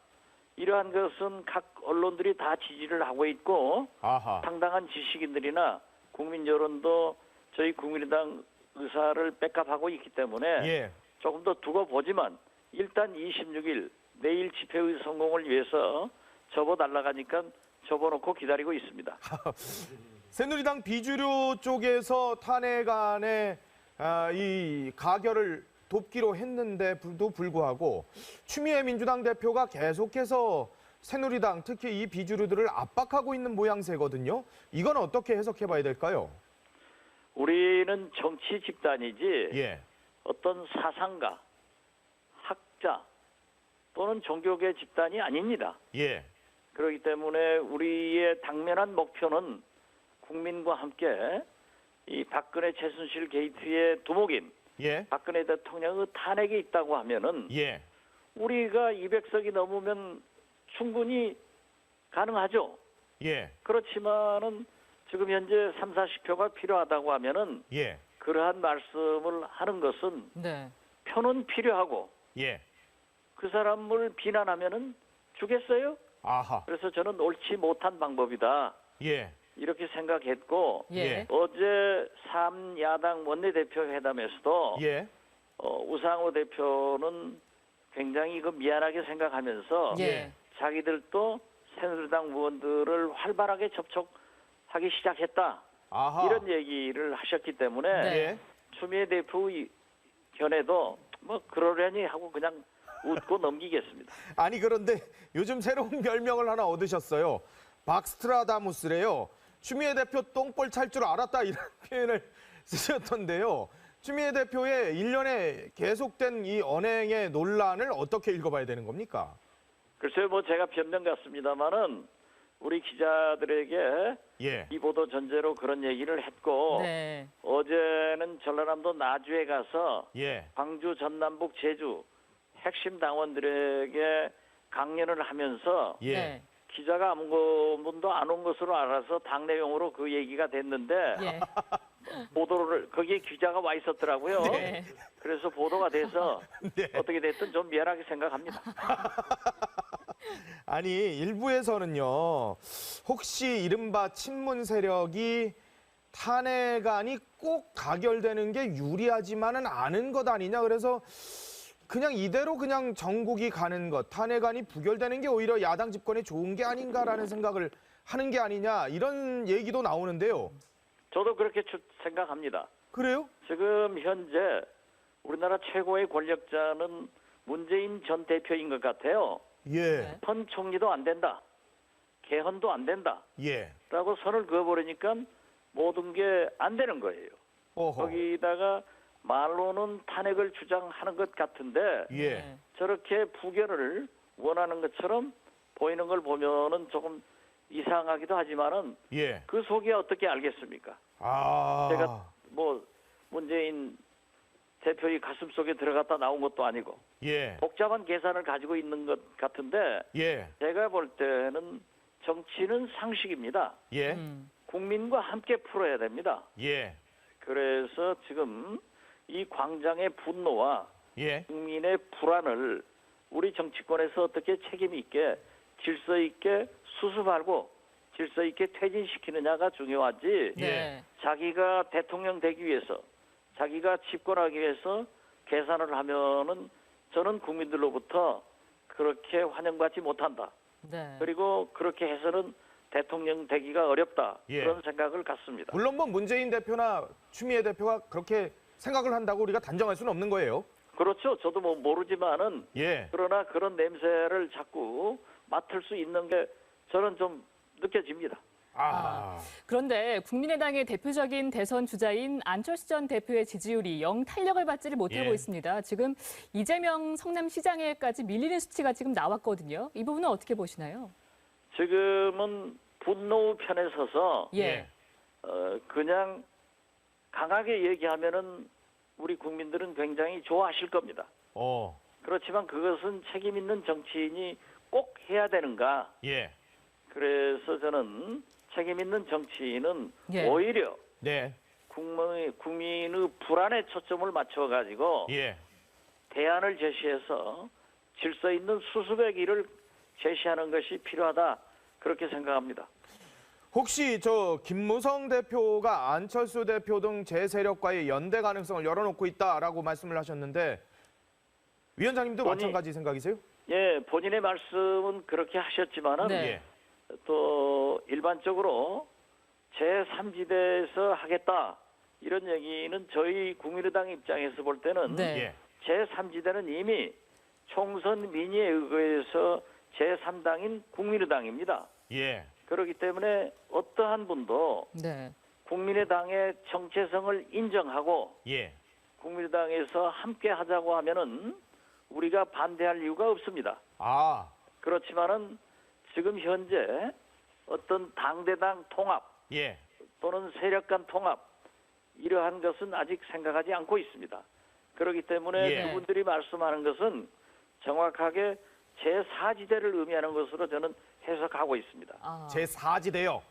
이러한 것은 각 언론들이 다 지지를 하고 있고 상당한 지식인들이나 국민 여론도 저희 국민의당 의사를 백합하고 있기 때문에 조금 더 두고 보지만 일단 26일 내일 집회의 성공을 위해서 접어달라가니까 접어놓고 기다리고 있습니다. 새누리당 비주류 쪽에서 탄핵안에 이 가결을 돕기로 했는데도 불구하고 추미애 민주당 대표가 계속해서 새누리당 특히 이 비주류들을 압박하고 있는 모양새거든요. 이건 어떻게 해석해봐야 될까요? 우리는 정치 집단이지 예, 어떤 사상가, 학자 또는 종교계 집단이 아닙니다. 예, 그렇기 때문에 우리의 당면한 목표는 국민과 함께 이 박근혜 최순실 게이트의 두목인 예, 박근혜 대통령의 탄핵이 있다고 하면은 예, 우리가 200석이 넘으면 충분히 가능하죠. 예, 그렇지만은 지금 현재 3, 40표가 필요하다고 하면은 예, 그러한 말씀을 하는 것은 네. 표는 필요하고 예, 그 사람을 비난하면은 주겠어요? 아하, 그래서 저는 옳지 못한 방법이다. 예, 이렇게 생각했고 예. 어제 3야당 원내대표 회담에서도 예, 우상호 대표는 굉장히 미안하게 생각하면서 예. 자기들도 새누리당 의원들을 활발하게 접촉하기 시작했다. 아하, 이런 얘기를 하셨기 때문에 네. 예, 추미애 대표의 견해도 뭐 그러려니 하고 그냥 웃고 넘기겠습니다. 아니 그런데 요즘 새로운 별명을 하나 얻으셨어요. 박스트라다무스래요. 추미애 대표 똥볼 찰 줄 알았다 이런 표현을 쓰셨던데요. 추미애 대표의 일련의 계속된 이 언행의 논란을 어떻게 읽어봐야 되는 겁니까? 글쎄요, 뭐 제가 변명 같습니다만은 우리 기자들에게 예, 이 보도 전제로 그런 얘기를 했고 네. 어제는 전라남도 나주에 가서 예, 광주, 전남북, 제주 핵심 당원들에게 강연을 하면서 예, 네. 기자가 아무분도 안 온 것으로 알아서 당내용으로 그 얘기가 됐는데 예. 보도를 거기에 기자가 와 있었더라고요. 네. 그래서 보도가 돼서 네. 어떻게 됐든 좀 미안하게 생각합니다. 아니 일부에서는요. 혹시 이른바 친문 세력이 탄핵안이 꼭 가결되는 게 유리하지만은 않은 것 아니냐. 그래서 그냥 이대로 그냥 정국이 가는 것, 탄핵안이 부결되는 게 오히려 야당 집권에 좋은 게 아닌가라는 생각을 하는 게 아니냐 이런 얘기도 나오는데요. 저도 그렇게 생각합니다. 그래요? 지금 현재 우리나라 최고의 권력자는 문재인 전 대표인 것 같아요. 예, 현 총리도 안 된다. 개헌도 안 된다. 예, 라고 선을 그어버리니까 모든 게 안 되는 거예요. 어허, 거기다가 말로는 탄핵을 주장하는 것 같은데 예, 저렇게 부결을 원하는 것처럼 보이는 걸 보면은 조금 이상하기도 하지만은 예, 그 속에 어떻게 알겠습니까? 아, 제가 뭐 문재인 대표의 가슴 속에 들어갔다 나온 것도 아니고 예, 복잡한 계산을 가지고 있는 것 같은데 예, 제가 볼 때는 정치는 상식입니다. 예, 국민과 함께 풀어야 됩니다. 예, 그래서 지금 이 광장의 분노와 예, 국민의 불안을 우리 정치권에서 어떻게 책임 있게 질서 있게 수습하고 질서 있게 퇴진시키느냐가 중요하지. 네. 자기가 대통령 되기 위해서 자기가 집권하기 위해서 계산을 하면은 저는 국민들로부터 그렇게 환영받지 못한다. 네. 그리고 그렇게 해서는 대통령 되기가 어렵다. 예. 그런 생각을 갖습니다. 물론 뭐 문재인 대표나 추미애 대표가 그렇게 생각을 한다고 우리가 단정할 수는 없는 거예요. 그렇죠. 저도 뭐 모르지만은 예, 그러나 그런 냄새를 자꾸 맡을 수 있는 게 저는 좀 느껴집니다. 그런데 국민의당의 대표적인 대선 주자인 안철수 전 대표의 지지율이 영 탄력을 받지를 못하고 예. 있습니다. 지금 이재명 성남시장에까지 밀리는 수치가 지금 나왔거든요. 이 부분은 어떻게 보시나요? 지금은 분노 편에 서서 예. 그냥 강하게 얘기하면은 우리 국민들은 굉장히 좋아하실 겁니다. 그렇지만 그것은 책임 있는 정치인이 꼭 해야 되는가? 예, 그래서 저는 책임 있는 정치인은 예. 오히려 네, 국민의 불안에 초점을 맞춰가지고 예, 대안을 제시해서 질서 있는 수습의 길을 제시하는 것이 필요하다. 그렇게 생각합니다. 혹시 저 김무성 대표가 안철수 대표 등 제 세력과의 연대 가능성을 열어놓고 있다라고 말씀을 하셨는데 위원장님도 마찬가지 생각이세요? 예, 본인의 말씀은 그렇게 하셨지만은 네. 또 일반적으로 제3지대에서 하겠다 이런 얘기는 저희 국민의당 입장에서 볼 때는 네. 제3지대는 이미 총선 민의에 의거해서 제3당인 국민의당입니다. 예. 그렇기 때문에 어떠한 분도 네. 국민의당의 정체성을 인정하고 예. 국민의당에서 함께 하자고 하면은 우리가 반대할 이유가 없습니다. 아, 그렇지만은 지금 현재 어떤 당대당 통합 예. 또는 세력 간 통합 이러한 것은 아직 생각하지 않고 있습니다. 그렇기 때문에 예. 그분들이 말씀하는 것은 정확하게 제4지대를 의미하는 것으로 저는 해석하고 있습니다. 아. 제4지대요.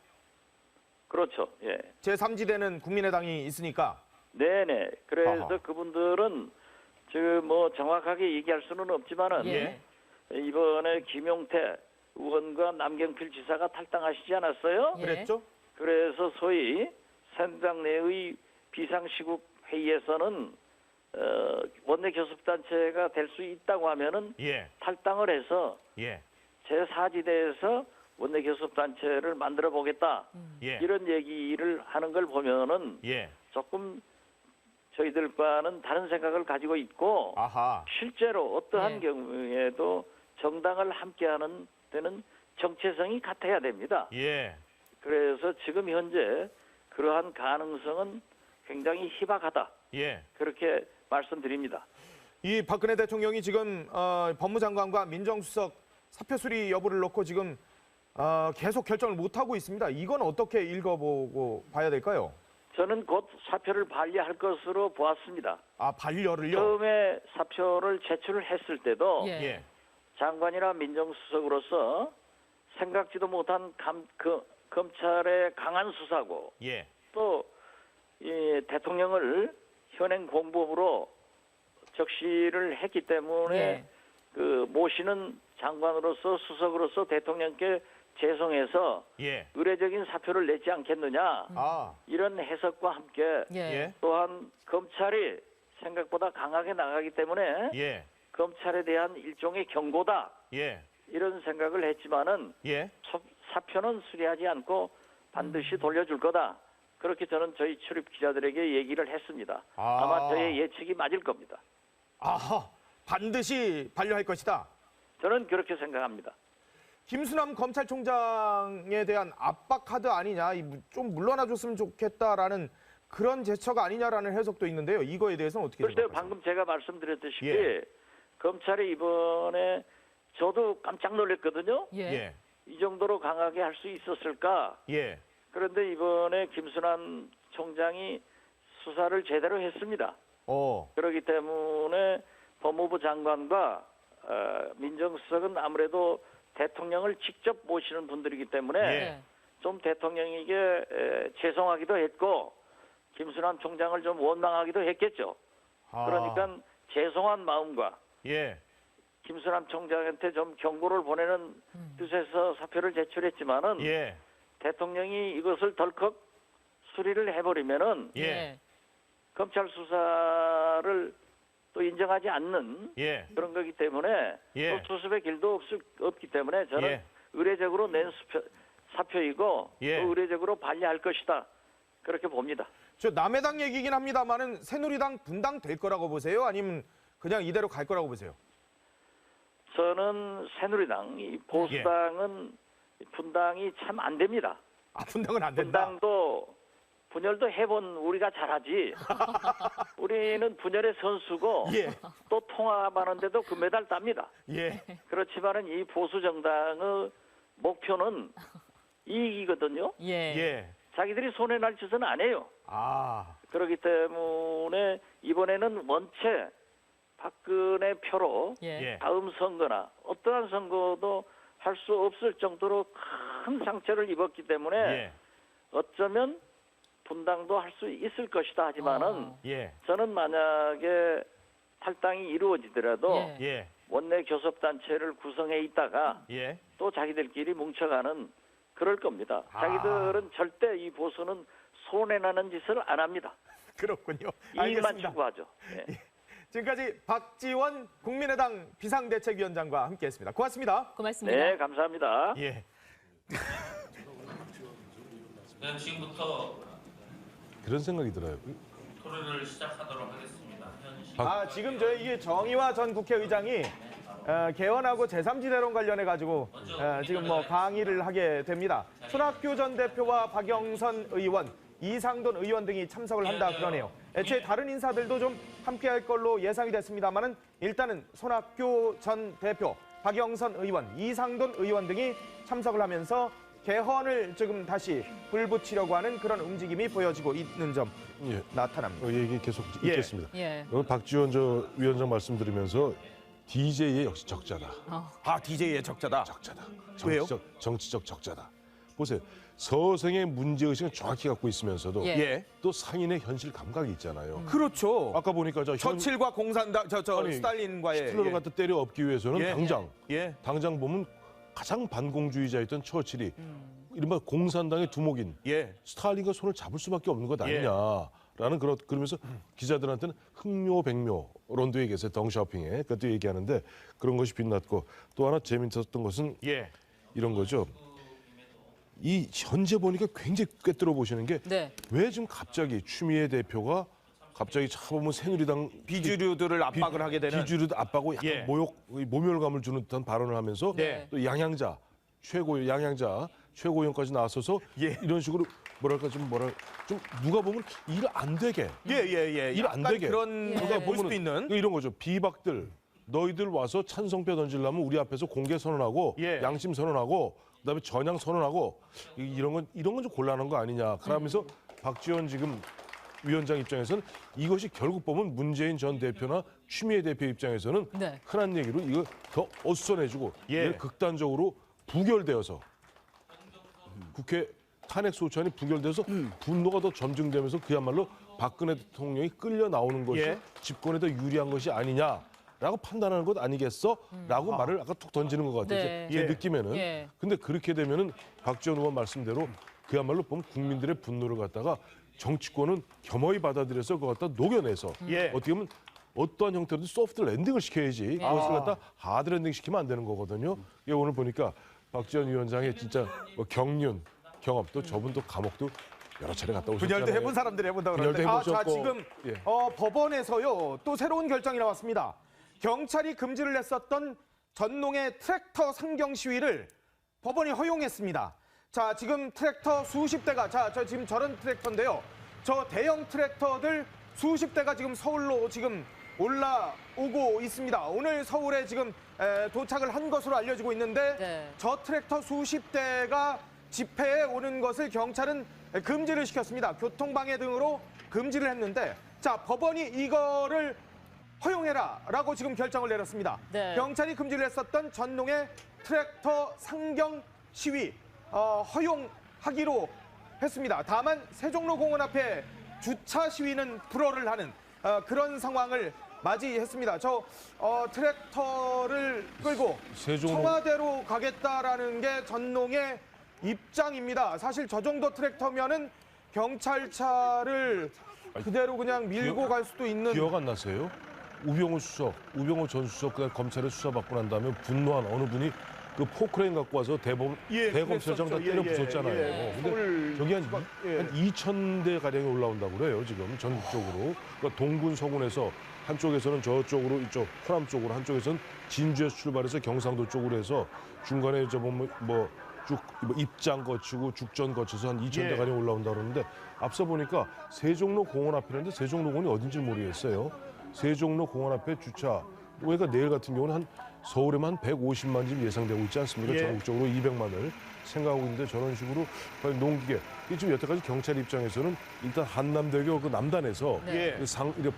그렇죠. 예. 제3지대는 국민의당이 있으니까. 네네. 그래서 아하. 그분들은 지금 뭐 정확하게 얘기할 수는 없지만은 예. 이번에 김용태 의원과 남경필 지사가 탈당하시지 않았어요? 예. 그랬죠? 그래서 소위 새누리당 내의 비상시국 회의에서는 원내 교섭단체가 될 수 있다고 하면은 예. 탈당을 해서 예. 제4지대에서 원내 교섭단체를 만들어 보겠다 예. 이런 얘기를 하는 걸 보면은 예. 조금 저희들과는 다른 생각을 가지고 있고 아하. 실제로 어떠한 예. 경우에도 정당을 함께하는 데는 정체성이 같아야 됩니다. 예. 그래서 지금 현재 그러한 가능성은 굉장히 희박하다. 예. 그렇게 말씀드립니다. 이 박근혜 대통령이 지금 법무장관과 민정수석 사표 수리 여부를 놓고 지금 계속 결정을 못하고 있습니다. 이건 어떻게 읽어보고 봐야 될까요? 저는 곧 사표를 반려할 것으로 보았습니다. 아, 반려를요? 처음에 사표를 제출을 했을 때도 예. 예. 장관이나 민정수석으로서 생각지도 못한 검찰의 강한 수사고 예. 또 이 대통령을 현행 공범으로 적시를 했기 때문에 예. 그 모시는 장관으로서 수석으로서 대통령께 제송해서 예. 의례적인 사표를 내지 않겠느냐 아. 이런 해석과 함께 예. 예. 또한 검찰이 생각보다 강하게 나가기 때문에 예. 검찰에 대한 일종의 경고다 예. 이런 생각을 했지만은 예. 사표는 수리하지 않고 반드시 돌려줄 거다. 그렇게 저는 저희 출입 기자들에게 얘기를 했습니다. 아. 아마 저의 예측이 맞을 겁니다. 아하. 반드시 반려할 것이다. 저는 그렇게 생각합니다. 김수남 검찰총장에 대한 압박 카드 아니냐, 좀 물러나줬으면 좋겠다라는 그런 제처가 아니냐라는 해석도 있는데요. 이거에 대해서는 어떻게 그런데 생각하세요? 방금 제가 말씀드렸다시피 예. 검찰이 이번에 저도 깜짝 놀랐거든요. 예. 예. 이 정도로 강하게 할 수 있었을까? 예. 그런데 이번에 김수남 총장이 수사를 제대로 했습니다. 그렇기 때문에 법무부 장관과 민정수석은 아무래도 대통령을 직접 모시는 분들이기 때문에 예. 좀 대통령에게 죄송하기도 했고 김수남 총장을 좀 원망하기도 했겠죠. 아. 그러니까 죄송한 마음과 예. 김수남 총장한테 좀 경고를 보내는 뜻에서 사표를 제출했지만은 예. 대통령이 이것을 덜컥 수리를 해버리면은 예. 검찰 수사를 또 인정하지 않는 예. 그런 거기 때문에 예. 또 수습의 길도 없기 때문에 저는 예. 의례적으로 낸 사표이고 예. 또 의례적으로 반려할 것이다. 그렇게 봅니다. 저 남해당 얘기긴 합니다만은 새누리당 분당 될 거라고 보세요? 아니면 그냥 이대로 갈 거라고 보세요? 저는 새누리당, 이 보수당은 분당이 참 안 됩니다. 아, 분당은 안 된다. 분당도 분열도 해본 우리가 잘하지. 우리는 분열의 선수고 예. 또 통합하는데도 금메달 땁니다. 예. 그렇지만은 이 보수 정당의 목표는 이익이거든요. 예. 예. 자기들이 손해 날 짓은 안 해요. 아. 그렇기 때문에 이번에는 원체 박근혜 표로 예. 다음 선거나 어떠한 선거도 할 수 없을 정도로 큰 상처를 입었기 때문에 예. 어쩌면 분당도 할 수 있을 것이다 하지만은 예. 저는 만약에 탈당이 이루어지더라도 예. 예. 원내 교섭단체를 구성해 있다가 예. 또 자기들끼리 뭉쳐가는 그럴 겁니다. 아. 자기들은 절대 이 보수는 손해나는 짓을 안 합니다. 그렇군요. 이익만 알겠습니다. 추구하죠. 예. 지금까지 박지원 국민의당 비상대책위원장과 함께했습니다. 고맙습니다. 고맙습니다. 네, 감사합니다. 예. 네, 지금부터 그런 생각이 들어요. 토론을 시작하도록 하겠습니다. 지금 저희 이게 정의화 전 국회의장이 개헌하고 제3지대론 관련해 가지고 지금 뭐 강의를 하게 됩니다. 손학규 전 대표와 박영선 의원, 이상돈 의원 등이 참석을 한다 그러네요. 애초에 다른 인사들도 좀 함께할 걸로 예상이 됐습니다만은 일단은 손학규 전 대표, 박영선 의원, 이상돈 의원 등이 참석을 하면서 개헌을 지금 다시 불붙이려고 하는 그런 움직임이 보여지고 있는 점 나타납니다. 얘기 계속 읽겠습니다. 예. 오늘 박지원 위원장 말씀드리면서 DJ의 역시 적자다. DJ의 적자다. 적자다. 왜요? 정치적 적자다. 보세요. 서생의 문제의식을 정확히 갖고 있으면서도 또 상인의 현실 감각이 있잖아요. 그렇죠. 아까 보니까 처칠과 공산당, 스탈린과의 히틀러를 갖다 때려 엎기 위해서는 당장 보면 가장 반공주의자였던 처칠이 이른바 공산당의 두목인 스탈린과 손을 잡을 수밖에 없는 것 아니냐라는 그러면서 기자들한테는 흥묘백묘 런도에 계세요. 덩샤오핑에 그것도 얘기하는데 그런 것이 빛났고 또 하나 재밌었던 것은 이런 거죠. 이 현재 보니까 굉장히 꿰뚫어 보시는 게 왜 지금 갑자기 추미애 대표가 갑자기 차보면 새누리당 비주류들을 압박을 하게 되는 비주류들 압박하고 약간 모멸감을 주는 듯한 발언을 하면서 또 양양자 최고위원까지 나서서 이런 식으로 좀 누가 보면 일 안 되게 일 안 되게 그런 누가 볼 수도 있는 이런 거죠. 비박들 너희들 와서 찬성표 던지려면 우리 앞에서 공개 선언하고 양심 선언하고 그다음에 전향 선언하고 이런 건 좀 곤란한 거 아니냐. 그러면서 박지원 지금 위원장 입장에서는 이것이 결국 보면 문재인 전 대표나 추미애 대표 입장에서는 흔한 얘기로 이거 더 어수선해지고 극단적으로 부결되어서 국회 탄핵 소추안이 부결돼서 분노가 더 점증되면서 그야말로 박근혜 대통령이 끌려 나오는 것이 집권에 더 유리한 것이 아니냐라고 판단하는 것 아니겠어? 라고 말을 아까 툭 던지는 것 같아요. 제 느낌에는. 근데 그렇게 되면은 박지원 의원 말씀대로 그야말로 보면 국민들의 분노를 갖다가 정치권은 겸허히 받아들여서 그걸 갖다 녹여내서 어떻게 보면 어떠한 형태로든 소프트 랜딩을 시켜야지 그것을 갖다 하드 랜딩 시키면 안 되는 거거든요. 오늘 보니까 박지원 위원장의 진짜 뭐 경륜, 경험 또 저분도 감옥도 여러 차례 갔다 오셨잖아요. 분열도 해본 사람들이 해본다고 그러는데 자 지금 법원에서요 또 새로운 결정이 나왔습니다. 경찰이 금지를 했었던 전농의 트랙터 상경 시위를 법원이 허용했습니다. 자, 지금 트랙터 수십 대가, 저 지금 저런 트랙터인데요. 저 대형 트랙터들 수십 대가 지금 서울로 지금 올라오고 있습니다. 오늘 서울에 지금 도착을 한 것으로 알려지고 있는데 저 트랙터 수십 대가 집회에 오는 것을 경찰은 금지를 시켰습니다. 교통방해 등으로 금지를 했는데 자, 법원이 이거를 허용해라라고 지금 결정을 내렸습니다. 경찰이 금지를 했었던 전농의 트랙터 상경 시위 허용하기로 했습니다. 다만 세종로공원 앞에 주차 시위는 불허를 하는 그런 상황을 맞이했습니다. 저 트랙터를 끌고 청와대로 가겠다라는 게 전농의 입장입니다. 사실 저 정도 트랙터면은 경찰차를 그대로 그냥 밀고 갈 수도 있는. 기억 안 나세요? 우병우 전 수석 그다음 검찰에 수사받고 난 다음에 분노한 어느 분이 그 포크레인 갖고 와서 대검찰장 다 때려 부쉈잖아요. 근데 저기 한 2,000대 가량이 올라온다고 그래요. 지금 전국적으로. 그러니까 동군 서군에서 한쪽에서는 저쪽으로 이쪽 호남 쪽으로 한쪽에서는 진주에서 출발해서 경상도 쪽으로 해서 중간에 쭉 입장 거치고 죽전 거쳐서 한 2,000대 가량 올라온다 그러는데 앞서 보니까 세종로 공원 앞이라는데 세종로 공원이 어딘지 모르겠어요. 세종로 공원 앞에 주차. 그러니까 내일 같은 경우는 서울에만 150만 집 예상되고 있지 않습니까? 전국적으로 200만을 생각하고 있는데 저런 식으로 농기계. 지금 여태까지 경찰 입장에서는 일단 한남대교 그 남단에서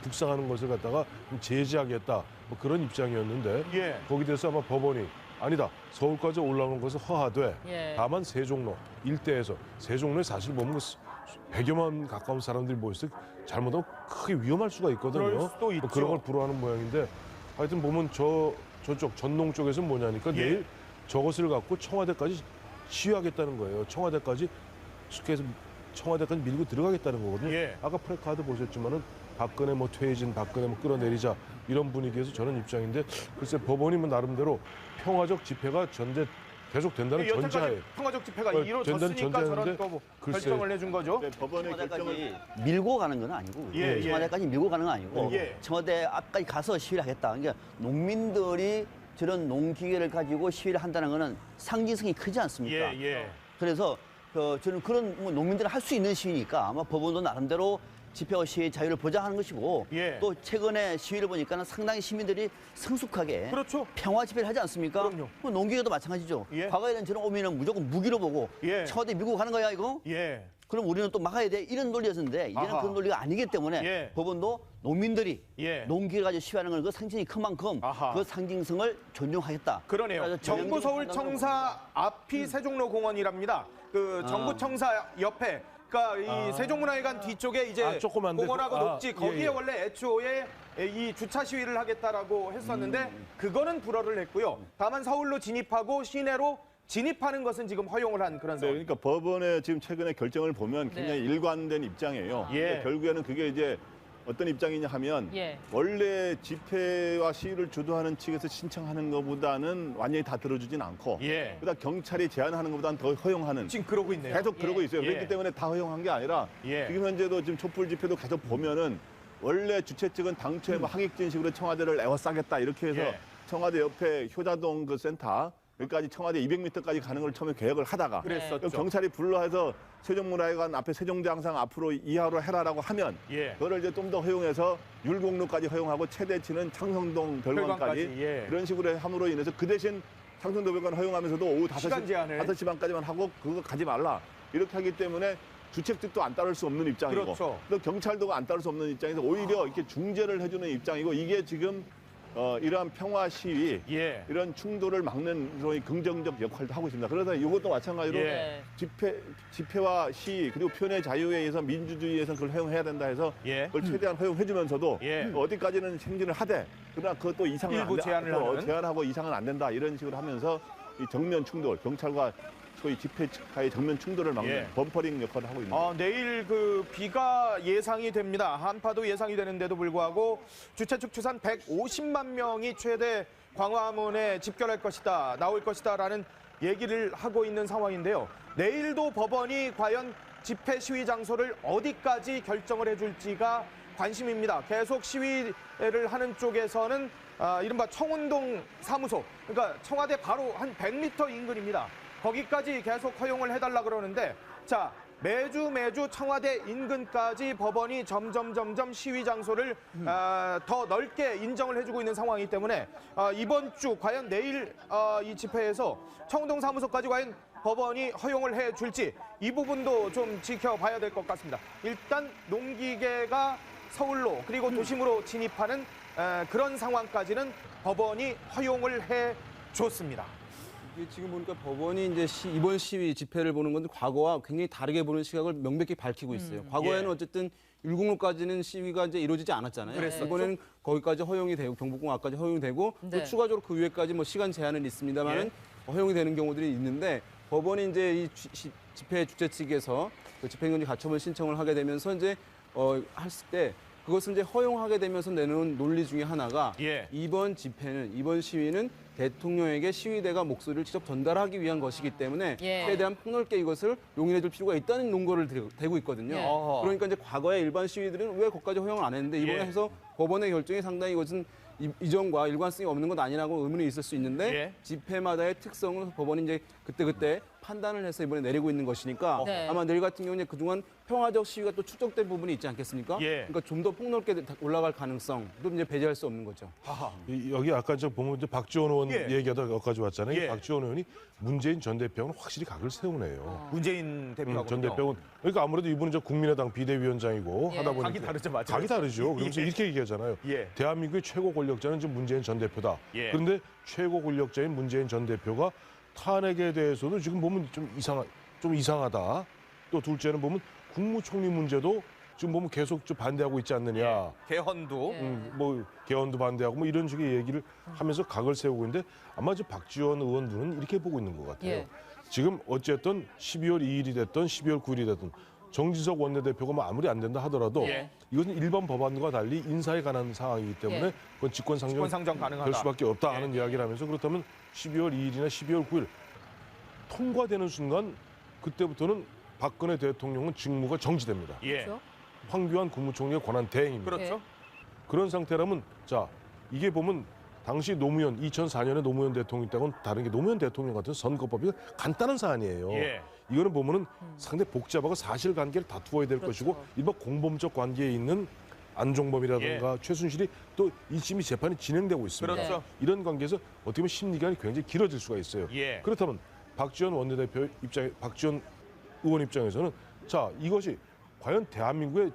북상하는 것을 갖다가 제지하겠다 뭐 그런 입장이었는데 거기에 대해서 아마 법원이 아니다. 서울까지 올라오는 것은 허하되 다만 세종로 일대에서 세종로에 사실 보면 100여만 가까운 사람들이 모였을 때 잘못하면 크게 위험할 수가 있거든요. 그럴 수도 있죠. 그런 걸 불허하는 모양인데 하여튼 보면 저쪽 전농 쪽에서는 뭐냐니까 내일 저것을 갖고 청와대까지 시위하겠다는 거예요. 청와대까지 밀고 들어가겠다는 거거든요. 아까 프레카드 보셨지만은 박근혜 퇴진, 박근혜 끌어내리자 이런 분위기에서 저는 입장인데 글쎄 법원이 나름대로 평화적 집회가 전제 계속 된다는 여태까지 전제하에 평화적 집회가 된다는 이루어졌으니까 저런 전제하는데 또 글쎄. 결정을 해준 거죠. 네, 법원의 결정을 청와대까지 밀고 가는 건 아니고 예, 예. 청와대까지 밀고 가는 건 아니고 예. 청와대 앞까지 가서 시위를 하겠다. 그러니까 농민들이 저런 농기계를 가지고 시위를 한다는 것은 상징성이 크지 않습니까? 예. 그래서 저는 그런 뭐 농민들은 할 수 있는 시위니까 아마 법원도 나름대로 집회와 시위의 자유를 보장하는 것이고 예. 또 최근에 시위를 보니까는 상당히 시민들이 성숙하게 그렇죠. 평화 집회를 하지 않습니까? 그럼요. 뭐 농기계도 마찬가지죠. 예. 과거에는 저런 오면은 무조건 무기로 보고 예. 청와대 밀고 가는 거야 이거? 예. 그럼 우리는 또 막아야 돼 이런 논리였는데 이제는 아하. 그런 논리가 아니기 때문에 예. 법원도 농민들이 예. 농기를 가지고 시위하는 건 그 상징이 큰 만큼 아하. 그 상징성을 존중하겠다. 그러네요. 그래서 정부 전형적인 서울청사 판단을 앞이 세종로공원이랍니다. 그 정부 청사 옆에, 그러니까 이 세종문화회관 뒤쪽에 이제 조그만데 공원하고 그- 녹지 거기에 예. 원래 애초에 이 주차 시위를 하겠다라고 했었는데 그거는 불허를 했고요. 다만 서울로 진입하고 시내로 진입하는 것은 지금 허용을 한 그런 네, 상황. 그러니까 법원의 지금 최근에 결정을 보면 굉장히 일관된 입장이에요. 예. 그러니까 결국에는 그게 이제 어떤 입장이냐 하면 예. 원래 집회와 시위를 주도하는 측에서 신청하는 것보다는 완전히 다 들어주진 않고 예. 그다음 경찰이 제한하는 것보다는 더 허용하는 지금 그러고 있네요. 계속 그러고 있어요. 예. 그렇기 때문에 다 허용한 게 아니라 예. 지금 현재도 지금 촛불 집회도 계속 보면은 원래 주최 측은 당초에 뭐 항익진식으로 청와대를 에워싸겠다 이렇게 해서 예. 청와대 옆에 효자동 그 센터 여기까지 청와대 200m까지 가는 걸 처음에 계획을 하다가 그랬었죠. 그럼 경찰이 불러해서 세종문화회관 앞에 세종대왕상 앞으로 이하로 해라라고 하면 예. 그거를 이제 좀 더 허용해서 율곡로까지 허용하고 최대치는 창성동 별관까지 별관까지, 예. 이런 식으로 함으로 인해서 그 대신 창성동 별관 허용하면서도 오후 시간 제한을. 5시 반까지만 하고 그거 가지 말라 이렇게 하기 때문에 주최 측도 안 따를 수 없는 입장이고 그렇죠. 또 경찰도 안 따를 수 없는 입장에서 오히려 이렇게 중재를 해주는 입장이고 이게 지금 이러한 평화 시위 예. 이런 충돌을 막는 소위 긍정적 역할도 하고 있습니다. 그래서 이것도 마찬가지로 예. 집회와 시위 그리고 표현의 자유에 의해서 민주주의에서 그걸 허용해야 된다 해서 예. 그걸 최대한 허용해주면서도 예. 어디까지는 행진을 하되 그러나 그것도 이상은 일부 안 돼- 제한을 또 하는. 제한하고 이상은 안 된다 이런 식으로 하면서 이 정면 충돌 경찰과 소위 집회 측과의 정면 충돌을 막는 예. 범퍼링 역할을 하고 있는 거죠. 내일 그 비가 예상이 됩니다. 한파도 예상이 되는데도 불구하고 주최 측 추산 150만 명이 최대 광화문에 집결할 것이다, 나올 것이다라는 얘기를 하고 있는 상황인데요. 내일도 법원이 과연 집회 시위 장소를 어디까지 결정을 해줄지가 관심입니다. 계속 시위를 하는 쪽에서는 이른바 청운동 사무소, 그러니까 청와대 바로 한 100m 인근입니다. 거기까지 계속 허용을 해달라 그러는데 자 매주 청와대 인근까지 법원이 점점 시위 장소를 더 넓게 인정을 해주고 있는 상황이기 때문에 이번 주 과연 내일 이 집회에서 청운동 사무소까지 과연 법원이 허용을 해줄지 이 부분도 좀 지켜봐야 될 것 같습니다. 일단 농기계가 서울로 그리고 도심으로 진입하는 그런 상황까지는 법원이 허용을 해줬습니다. 이게 지금 보니까 법원이 이제 이번 시위 집회를 보는 건데 과거와 굉장히 다르게 보는 시각을 명백히 밝히고 있어요. 과거에는 예. 어쨌든 율곡로까지는 시위가 이제 이루어지지 않았잖아요. 그랬었죠. 이번에는 거기까지 허용이 되고 경복궁 앞까지 허용이 되고 네. 또 추가적으로 그 위에까지 뭐 시간 제한은 있습니다만은 예. 허용이 되는 경우들이 있는데 법원이 이제 이 집회 주최 측에서 그 집행금지 가처분 신청을 하게 되면서 이제 했을 때 그것을 이제 허용하게 되면서 내놓은 논리 중에 하나가 예. 이번 시위는 대통령에게 시위대가 목소리를 직접 전달하기 위한 것이기 때문에 예. 최대한 폭넓게 이것을 용인해 줄 필요가 있다는 논거를 대고 있거든요. 예. 어허. 그러니까 이제 과거에 일반 시위들은 왜 거기까지 허용을 안 했는데 이번에 예. 해서 법원의 결정이 상당히 이것은 이전과 일관성이 없는 것 아니라고 의문이 있을 수 있는데 예. 집회마다의 특성을 법원이 이제 그때 판단을 해서 이번에 내리고 있는 것이니까 네. 아마 내일 같은 경우는 그동안 평화적 시위가 또 축적된 부분이 있지 않겠습니까? 예. 그러니까 좀 더 폭넓게 올라갈 가능성도 이제 배제할 수 없는 거죠. 여기 아까 저 보면 이제 박지원 의원 예. 얘기하다 여기까지 왔잖아요. 예. 박지원 의원이 문재인 전 대표는 확실히 각을 세우네요. 문재인 대표하고 전 대표는 그러니까 아무래도 이분은 저 국민의당 비대위원장이고 예. 하다 보니까 각이 다르죠, 맞아요. 각이 다르죠. 그러면서 예. 이렇게 얘기하잖아요. 예. 대한민국의 최고 권력자는 지금 문재인 전 대표다. 예. 그런데 최고 권력자인 문재인 전 대표가 탄핵에 대해서도 지금 보면 좀 이상하다. 또 둘째는 보면 국무총리 문제도 지금 보면 계속 좀 반대하고 있지 않느냐. 개헌도 뭐 개헌도 반대하고 뭐 이런 식의 얘기를 하면서 각을 세우고 있는데 아마 저 박지원 의원들은 이렇게 보고 있는 것 같아요. 예. 지금 어쨌든 12월 2일이 됐든 12월 9일이 됐든 정진석 원내대표가 뭐 아무리 안 된다 하더라도 예. 이것은 일반 법안과 달리 인사에 관한 사항이기 때문에 예. 그건 직권상정 직권상정 가능하다. 될 수밖에 없다 하는 이야기를 하면서 그렇다면 12월 2일이나 12월 9일 통과되는 순간 그때부터는 박근혜 대통령은 직무가 정지됩니다. 예. 그렇죠? 황교안 국무총리의 권한 대행입니다. 그렇죠. 네. 그런 상태라면 자 이게 보면 당시 노무현 2004년에 노무현 대통령 때하고는 다른 게 노무현 대통령 같은 선거법이 간단한 사안이에요. 예. 이거는 보면은 상당히 복잡하고 사실관계를 다투어야 될 그렇죠. 것이고 일반 공범적 관계에 있는 안종범이라든가 최순실이 또 이심이 재판이 진행되고 있습니다. 그렇죠. 이런 관계에서 어떻게 보면 심리기간이 굉장히 길어질 수가 있어요. 예. 그렇다면 박지원 원내대표 입장에 박지원 의원 입장에서는 자 이것이 과연 대한민국의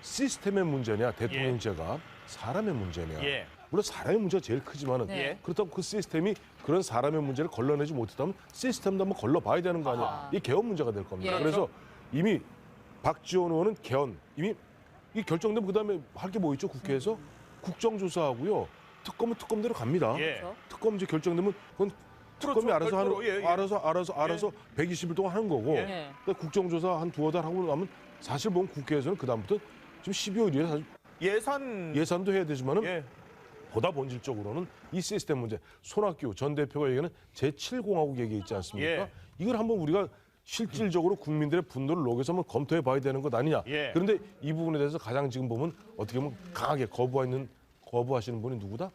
시스템의 문제냐 대통령제가 사람의 문제냐. 예. 물론 사람의 문제가 제일 크지만은 네. 그렇다고 그 시스템이 그런 사람의 문제를 걸러내지 못했다면 시스템도 한번 걸러봐야 되는 거 아니야. 이 개헌 문제가 될 겁니다. 예. 그래서 이미 박지원 의원은 개헌 이미 이 결정되면 그다음에 할 게 뭐 있죠 국회에서 국정조사하고요 특검은 특검대로 갑니다. 예. 특검 이제 결정되면 그건 특검이 그렇죠. 알아서 하는 별도로, 예, 예. 알아서 120일 동안 하는 거고 예. 그러니까 국정조사 한 두어 달 하고 나면 사실 보면 국회에서는 그 다음부터 지금 12월이에 사실 예산도 해야 되지만은 예. 보다 본질적으로는 이 시스템 문제 손학규 전 대표가 얘기하는 제7공화국 얘기 있지 않습니까? 예. 이걸 한번 우리가 실질적으로 국민들의 분노를 녹여서 한번 검토해 봐야 되는 것 아니냐. 예. 그런데 이 부분에 대해서 가장 지금 보면 어떻게 보면 강하게 거부하시는 분이 누구다?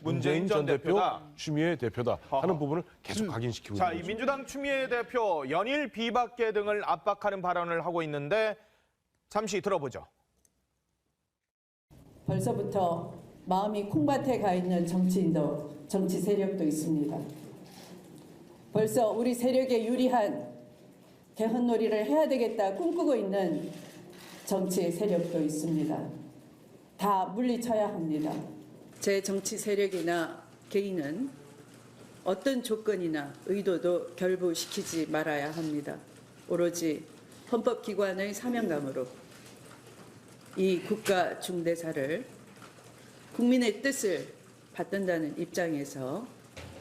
문재인 전 대표, 대표다. 추미애 대표다 하는 부분을 계속 각인시키고 자, 있는 이 거죠. 민주당 추미애 대표 연일 비박계 등을 압박하는 발언을 하고 있는데 잠시 들어보죠. 벌써부터 마음이 콩밭에 가 있는 정치인도 정치 세력도 있습니다. 벌써 우리 세력에 유리한 개헌놀이를 해야 되겠다 꿈꾸고 있는 정치 세력도 있습니다. 다 물리쳐야 합니다. 제 정치 세력이나 개인은 어떤 조건이나 의도도 결부시키지 말아야 합니다. 오로지 헌법기관의 사명감으로 이 국가 중대사를 국민의 뜻을 받든다는 입장에서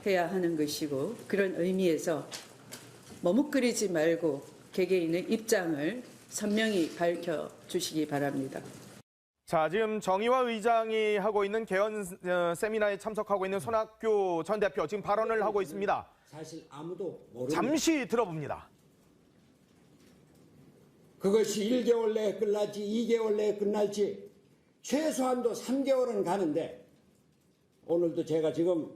해야 하는 것이고 그런 의미에서 머뭇거리지 말고 개개인의 입장을 선명히 밝혀주시기 바랍니다. 자, 지금 정의화 의장이 하고 있는 개헌 세미나에 참석하고 있는 손학규 전 대표 지금 발언을 하고 있습니다. 사실 아무도 모르는 잠시 들어봅니다. 그것이 1개월 내에 끝날지 2개월 내에 끝날지 최소한도 3개월은 가는데 오늘도 제가 지금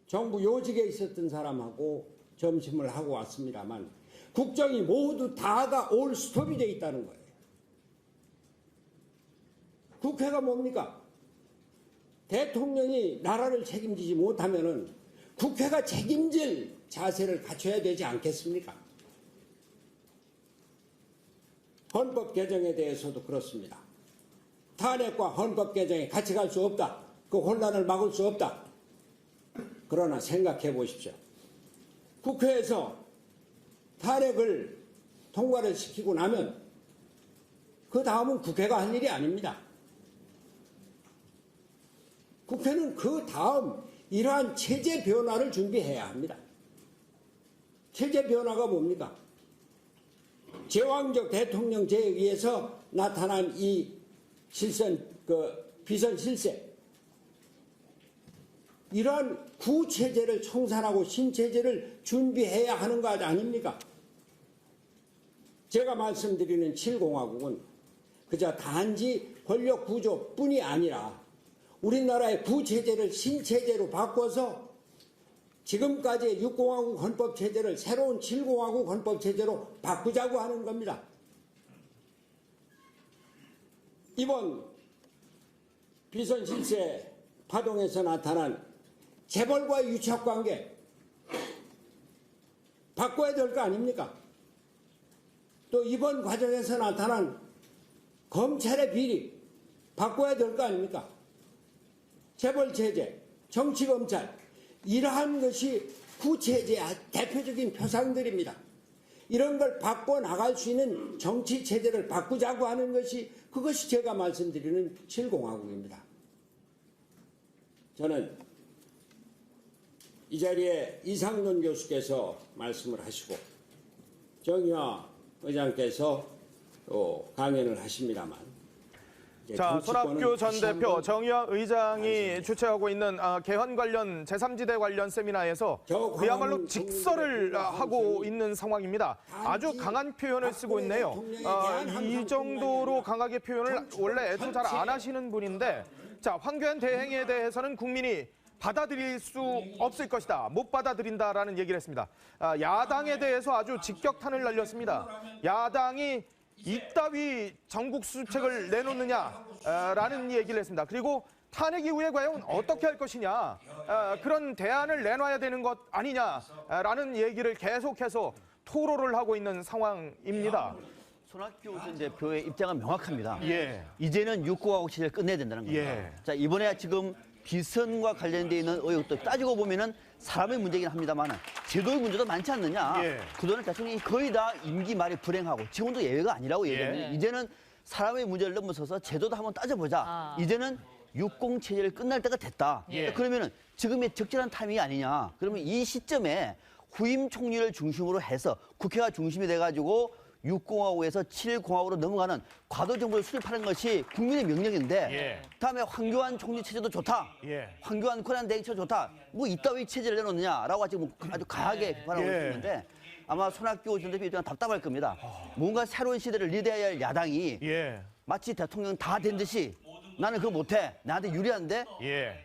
정부 요직에 있었던 사람하고 점심을 하고 왔습니다만 국정이 모두 다가 올 스톱이 돼 있다는 거예요. 국회가 뭡니까? 대통령이 나라를 책임지지 못하면은 국회가 책임질 자세를 갖춰야 되지 않겠습니까? 헌법 개정에 대해서도 그렇습니다. 탄핵과 헌법 개정이 같이 갈 수 없다. 그 혼란을 막을 수 없다. 그러나 생각해 보십시오. 국회에서 탄핵을 통과를 시키고 나면 그 다음은 국회가 할 일이 아닙니다. 국회는 그 다음 이러한 체제 변화를 준비해야 합니다. 체제 변화가 뭡니까? 제왕적 대통령제에 의해서 나타난 이 비선 실세, 이러한 구체제를 청산하고 신체제를 준비해야 하는 것 아닙니까? 제가 말씀드리는 7공화국은 그저 단지 권력 구조뿐이 아니라 우리나라의 구체제를 신체제로 바꿔서 지금까지의 6공화국 헌법체제를 새로운 7공화국 헌법체제로 바꾸자고 하는 겁니다. 이번 비선 실세 파동에서 나타난 재벌과의 유착관계 바꿔야 될 거 아닙니까? 또 이번 과정에서 나타난 검찰의 비리 바꿔야 될 거 아닙니까? 재벌체제, 정치검찰 이러한 것이 구체제의 대표적인 표상들입니다. 이런 걸 바꿔나갈 수 있는 정치체제를 바꾸자고 하는 것이 그것이 제가 말씀드리는 7공화국입니다. 저는 이 자리에 이상돈 교수께서 말씀을 하시고 정의화 의장께서 또 강연을 하십니다만 자, 손학규 전 다시 대표, 한번 정의화 의장이 주최하고 있는 개헌 관련 제3지대 관련 세미나에서 그야말로 직설을 하고 있는 상황입니다. 아주 강한 표현을 쓰고 있네요. 이 정도로 강하게 표현을 원래 애도 잘 안 하시는 분인데, 자, 황교안 대행에 대해서는 국민이 받아들일 수 없을 것이다. 못 받아들인다라는 얘기를 했습니다. 야당에 대해서 아주 직격탄을 날렸습니다. 야당이 이따위 전국 수습책을 내놓느냐라는 얘기를 했습니다. 그리고 탄핵 이후에 과연 어떻게 할 것이냐, 그런 대안을 내놔야 되는 것 아니냐라는 얘기를 계속해서 토로를 하고 있는 상황입니다. 손학규 전 대표의 입장은 명확합니다. 예. 이제는 6공화국 시대를 끝내야 된다는 겁니다. 예. 자, 이번에 지금 비선과 관련돼 있는 의혹도 따지고 보면은 사람의 문제긴 합니다만 제도의 문제도 많지 않느냐. 예. 그동안 대통령이 거의 다 임기 말에 불행하고 지금도 예외가 아니라고 얘기합니다. 예. 이제는 사람의 문제를 넘어서서 제도도 한번 따져보자. 이제는 6공 체제를 끝날 때가 됐다. 예. 그러면은 지금의 적절한 타이밍이 아니냐. 그러면 이 시점에 후임 총리를 중심으로 해서 국회가 중심이 돼가지고 6공화국에서 7공화국으로 넘어가는 과도 정부를 수립하는 것이 국민의 명령인데 예. 다음에 황교안 총리 체제도 좋다. 예. 황교안 권한 대행체 좋다. 뭐 이따위 체제를 내놓느냐라고 지금 아주 강하게 비판하고 예. 있는데 아마 손학규 전 대표 입장은 답답할 겁니다. 뭔가 새로운 시대를 리드해야 할 야당이 예. 마치 대통령 다 된 듯이 나는 그거 못해. 나한테 유리한데 예.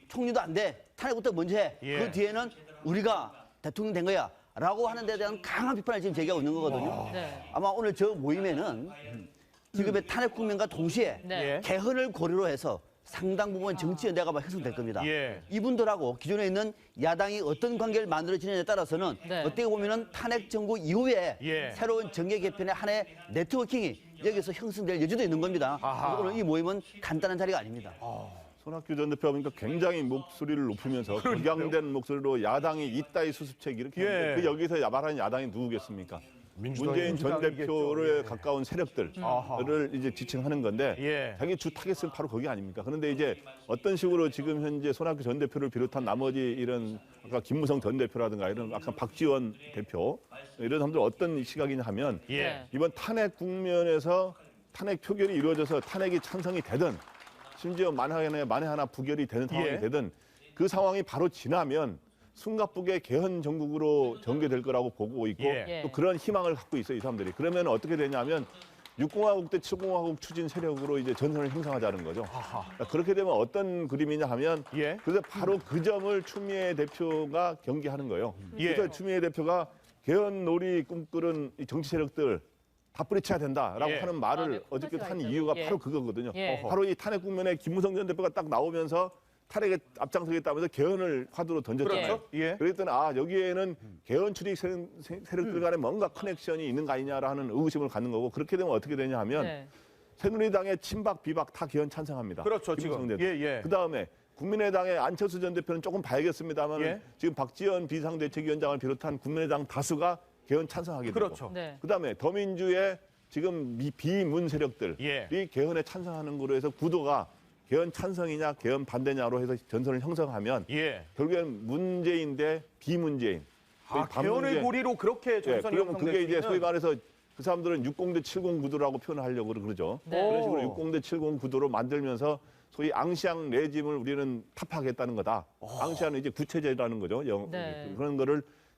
총리도 안 돼. 탄핵부터 먼저 해. 예. 그 뒤에는 우리가 대통령 된 거야. 라고 하는 데에 대한 강한 비판을 지금 제기하고 있는 거거든요. 네. 아마 오늘 저 모임에는 지금의 탄핵 국면과 동시에 네. 개헌을 고려로 해서 상당 부분 정치연대가 형성될 겁니다. 예. 이분들하고 기존에 있는 야당이 어떤 관계를 만들어지느냐에 따라서는 네. 어떻게 보면은 탄핵 정부 이후에 예. 새로운 정계 개편의 하나의 네트워킹이 여기서 형성될 여지도 있는 겁니다. 그래서 오늘 이 모임은 간단한 자리가 아닙니다. 손학규 전 대표가 보니까 굉장히 목소리를 높이면서 격양된 목소리로 야당이 이따위 수습책 이렇게 예. 하는데 그 여기서 말하는 야당이 누구겠습니까? 문재인 전 민주당이겠죠. 대표에 예. 가까운 세력들을 아하. 이제 지칭하는 건데 예. 자기 주 타겟은 바로 거기 아닙니까? 그런데 이제 어떤 식으로 지금 현재 손학규 전 대표를 비롯한 나머지 이런 아까 김무성 전 대표라든가 이런 아까 박지원 대표 이런 사람들 어떤 시각이냐 하면 예. 이번 탄핵 국면에서 탄핵 표결이 이루어져서 탄핵이 찬성이 되든 심지어 만에 하나 부결이 되는 상황이 예. 되든 그 상황이 바로 지나면 숨가쁘게 개헌 정국으로 전개될 거라고 보고 있고 예. 또 그런 희망을 갖고 있어요, 이 사람들이. 그러면 어떻게 되냐면 6공화국 대 7공화국 추진 세력으로 이제 전선을 형성하자는 거죠. 그러니까 그렇게 되면 어떤 그림이냐 하면 예. 그래서 바로 그 점을 추미애 대표가 경계하는 거예요. 예. 그래서 추미애 대표가 개헌 놀이 꿈꾸는 이 정치 세력들 다 뿌리쳐야 된다라고 예. 하는 말을 네, 어저께 포커스가 한 있죠. 이유가 예. 바로 그거거든요. 예. 바로 이 탄핵 국면에 김무성 전 대표가 딱 나오면서 탄핵에 앞장서겠다면서 개헌을 화두로 던졌잖아요. 그렇죠. 예. 그랬더니 여기에는 개헌 출입 세력들 간에 뭔가 커넥션이 있는 거 아니냐라는 의구심을 갖는 거고 그렇게 되면 어떻게 되냐 하면 네. 새누리당의 친박 비박 다 개헌 찬성합니다. 그렇죠, 김무성 지금. 대표. 예, 예. 그다음에 국민의당의 안철수 전 대표는 조금 봐야겠습니다만 예. 지금 박지원 비상대책위원장을 비롯한 국민의당 다수가 개헌 찬성하게 되고 그렇죠. 네. 그다음에 더민주의 지금 비문 세력들이 예. 개헌에 찬성하는 거로 해서 구도가 개헌 찬성이냐 개헌 반대냐로 해서 전선을 형성하면 예. 결국엔 문재인 대 비문재인. 개헌의 고리로 그렇게 전선이 그러면 형성될 그게 수 이제 있는. 소위 말해서 그 사람들은 60 대 70 구도라고 표현을 하려고 그러죠. 네. 그런 식으로 60 대 70 구도로 만들면서 소위 앙시앙 레짐을 우리는 타파하겠다는 거다. 앙시앙은 이제 구체제라는 거죠. 네.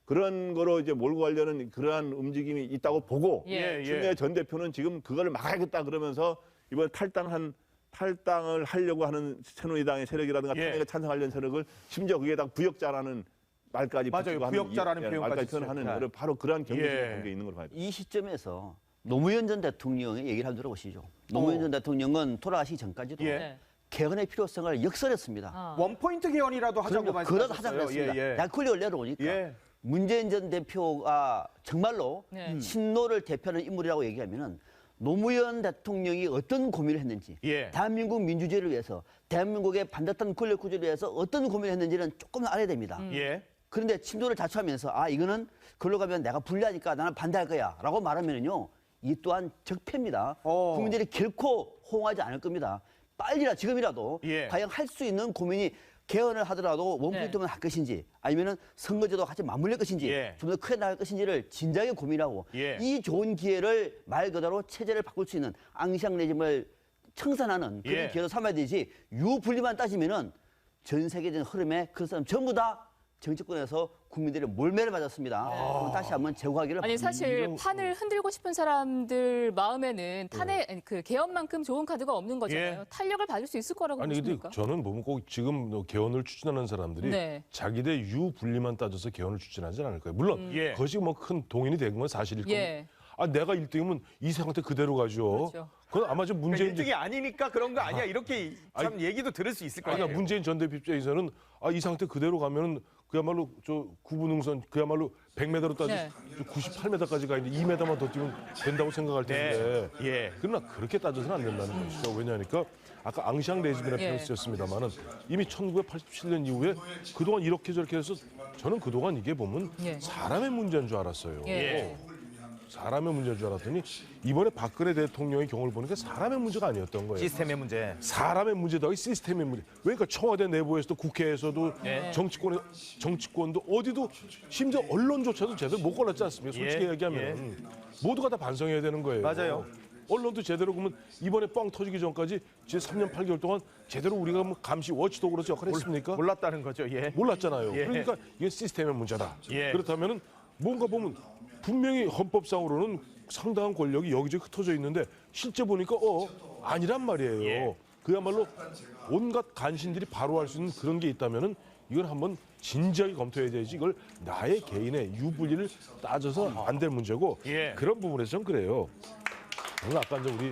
그런 거로 이제 몰고 가려는 그러한 움직임이 있다고 보고 예. 추미애 전 대표는 지금 그거를 막아야겠다 그러면서 이번 탈당을 하려고 하는 새누리당의 세력이라든가 예. 탄핵에 찬성하려는 세력을 심지어 거기에다 부역자라는 말까지 맞아요. 붙이고 부역자라는 하는 표현까지 표현하는 쓰죠. 거를 바로 그러한 경계에 예. 있는 걸 봐야 돼요. 이 시점에서 노무현 전 대통령의 얘기를 한번 들어보시죠. 노무현 전 대통령은 돌아가시기 전까지도 예. 네. 개헌의 필요성을 역설했습니다. 원포인트 개헌이라도 하자고 그럼요. 그러다 말씀하셨어요. 하자고 했습니다. 약권력을 내려오니까 예. 문재인 전 대표가 정말로 네. 친노를 대표하는 인물이라고 얘기하면은 노무현 대통령이 어떤 고민을 했는지 예. 대한민국 민주주의를 위해서 대한민국의 반듯한 권력 구조를 위해서 어떤 고민을 했는지는 조금 알아야 됩니다. 예. 그런데 친노를 자초하면서 이거는 그걸로 가면 내가 불리하니까 나는 반대할 거야 라고 말하면은요 이 또한 적폐입니다. 국민들이 결코 호응하지 않을 겁니다. 빨리라 지금이라도 예. 과연 할 수 있는 고민이 개헌을 하더라도 원포인트만 할 것인지 아니면은 선거제도 같이 맞물릴 것인지 예. 좀 더 크게 나갈 것인지를 진작에 고민하고 예. 이 좋은 기회를 말 그대로 체제를 바꿀 수 있는 앙시앙 레짐을 청산하는 그런 예. 기회로 삼아야 되지 유불리만 따지면은 전 세계적인 흐름에 그 사람 전부 다 정치권에서 국민들의 몰매를 맞았습니다. 그럼 다시 한번 제고하기를 아니 사실 판을 흔들고 싶은 사람들 마음에는 탄핵 그 개헌만큼 좋은 카드가 없는 거잖아요. 예. 탄력을 받을 수 있을 거라고 아니 근데 보십니까? 저는 보면 꼭 지금 개헌을 추진하는 사람들이 네. 자기들 유불리만 따져서 개헌을 추진하지 않을 거예요. 물론 예. 그것이 뭐 큰 동인이 된 건 사실일 겁니다. 예. 아 내가 1등이면 이 상태 그대로 가죠. 그렇죠. 그건 아마 좀 문재인 1등이 아니니까 그런 거 아니야. 이렇게 참 얘기도 들을 수 있을 것 같아요. 그러니까 문재인 전 대표 입장에서는 이 상태 그대로 가면은 그야말로 저 구분응선 그야말로 100m로 따지 네. 98m까지 가 있는데 2m만 더 뛰면 된다고 생각할 텐데. 네. 예. 그러나 그렇게 따져서는 안 된다는 것이죠. 왜냐하니까 아까 앙샹 레지멘의 예. 표현 쓰였습니다만은 이미 1987년 이후에 그동안 이렇게 저렇게 해서 저는 그동안 이게 보면 예. 사람의 문제인 줄 알았어요. 예. 사람의 문제인 줄 알았더니 이번에 박근혜 대통령의 경우를 보니까 사람의 문제가 아니었던 거예요. 시스템의 문제. 사람의 문제다, 시스템의 문제. 그러니까 청와대 내부에서도 국회에서도 네. 정치권도 어디도 심지어 언론조차도 제대로 못 걸었지 않습니까? 솔직히 예. 얘기하면 모두가 다 반성해야 되는 거예요. 맞아요. 언론도 제대로 그러면 이번에 뻥 터지기 전까지 지금 3년 8개월 동안 제대로 우리가 뭐 감시 워치독으로서 역할을 했습니까? 몰랐다는 거죠. 예. 몰랐잖아요. 예. 그러니까 이게 시스템의 문제다. 예. 그렇다면은 뭔가 보면 분명히 헌법상으로는 상당한 권력이 여기저기 흩어져 있는데 실제 보니까 아니란 말이에요. 예. 그야말로 온갖 간신들이 바로 할 수 있는 그런 게 있다면은 이걸 한번 진지하게 검토해야 되지 이걸 나의 개인의 유불리를 따져서 안 될 문제고 예. 그런 부분에서 전 그래요. 저는 아까 이제 우리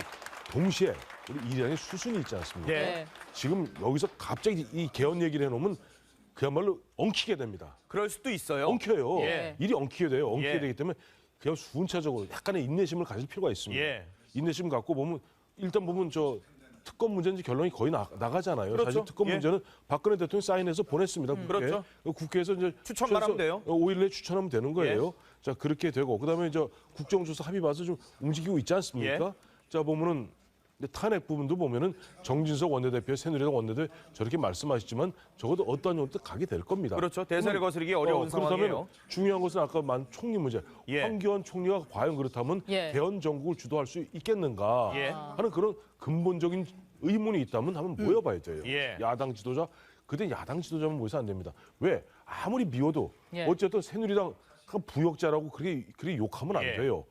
동시에 우리 이란의 수순이 있지 않습니까? 예. 지금 여기서 갑자기 이 개헌 얘기를 해놓으면 그야말로 엉키게 됩니다. 그럴 수도 있어요. 엉켜요. 예. 일이 엉키게 돼요. 엉키게 예. 되기 때문에 그냥 순차적으로 약간의 인내심을 가질 필요가 있습니다. 예. 인내심 갖고 보면 일단 보면 저 특검 문제는 결론이 거의 나가잖아요. 그렇죠. 사실 특검 예. 문제는 박근혜 대통령이 사인해서 보냈습니다. 국회에. 그렇죠. 국회에서 이제 추천만 하면 돼요. 5일 내에 추천하면 되는 거예요. 예. 자 그렇게 되고 그다음에 저 국정조사 합의 봐서 좀 움직이고 있지 않습니까? 예. 자 보면은 근데 탄핵 부분도 보면은 정진석 원내대표, 새누리당 원내대표 저렇게 말씀하시지만 적어도 어떠한 용어도 가게 될 겁니다. 그렇죠. 대세를 거스르기 어려운 상황이에요. 그렇다면 중요한 것은 아까 만 총리 문제. 예. 황교안 총리가 과연 그렇다면 예. 개헌 정국을 주도할 수 있겠는가 예. 하는 그런 근본적인 의문이 있다면 한번 모여봐야 돼요. 예. 야당 지도자. 그때 야당 지도자만 모여서 안 됩니다. 왜? 아무리 미워도 예. 어쨌든 새누리당 부역자라고 그렇게 욕하면 안 예. 돼요.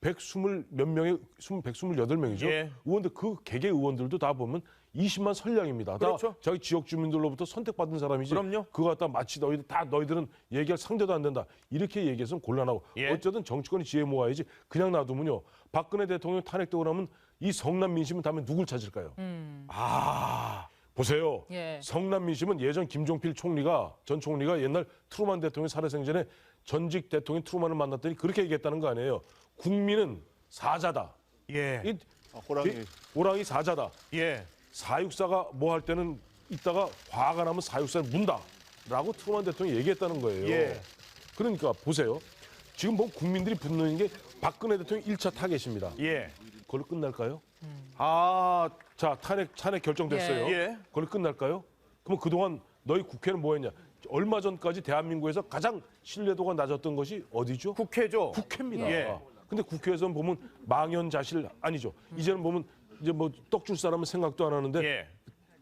120몇 명의 128명이죠. 예. 의원들 그 개개 의원들도 다 보면 20만 선량입니다. 그렇죠. 다 자기 지역 주민들로부터 선택받은 사람이지. 그럼요. 그거 갖다 마치 너희들은 얘기할 상대도 안 된다. 이렇게 얘기해서는 곤란하고 예. 어쨌든 정치권이 지혜 모아야지. 그냥 놔두면요. 박근혜 대통령 탄핵되고 나면 이 성남 민심은 다음에 누굴 찾을까요? 보세요. 예. 성남 민심은 예전 김종필 전 총리가 옛날 트루만 대통령 살아생전에 전직 대통령 트루만을 만났더니 그렇게 얘기했다는 거 아니에요. 국민은 사자다. 예. 이 호랑이 사자다. 예. 464가 뭐 할 때는 이따가 화가 나면 464는 문다라고 트루만 대통령이 얘기했다는 거예요. 예. 그러니까 보세요. 지금 뭐 국민들이 분노하는 게 박근혜 대통령 1차 타겟입니다. 예. 그걸로 끝날까요? 아, 자, 탄핵 결정됐어요. 예. 그걸로 끝날까요? 그럼 그동안 너희 국회는 뭐 했냐? 얼마 전까지 대한민국에서 가장 신뢰도가 낮았던 것이 어디죠? 국회죠. 국회입니다. 예. 근데 국회에서는 보면 망연자실 아니죠. 이제는 보면 이제 뭐 떡 줄 사람은 생각도 안 하는데 예.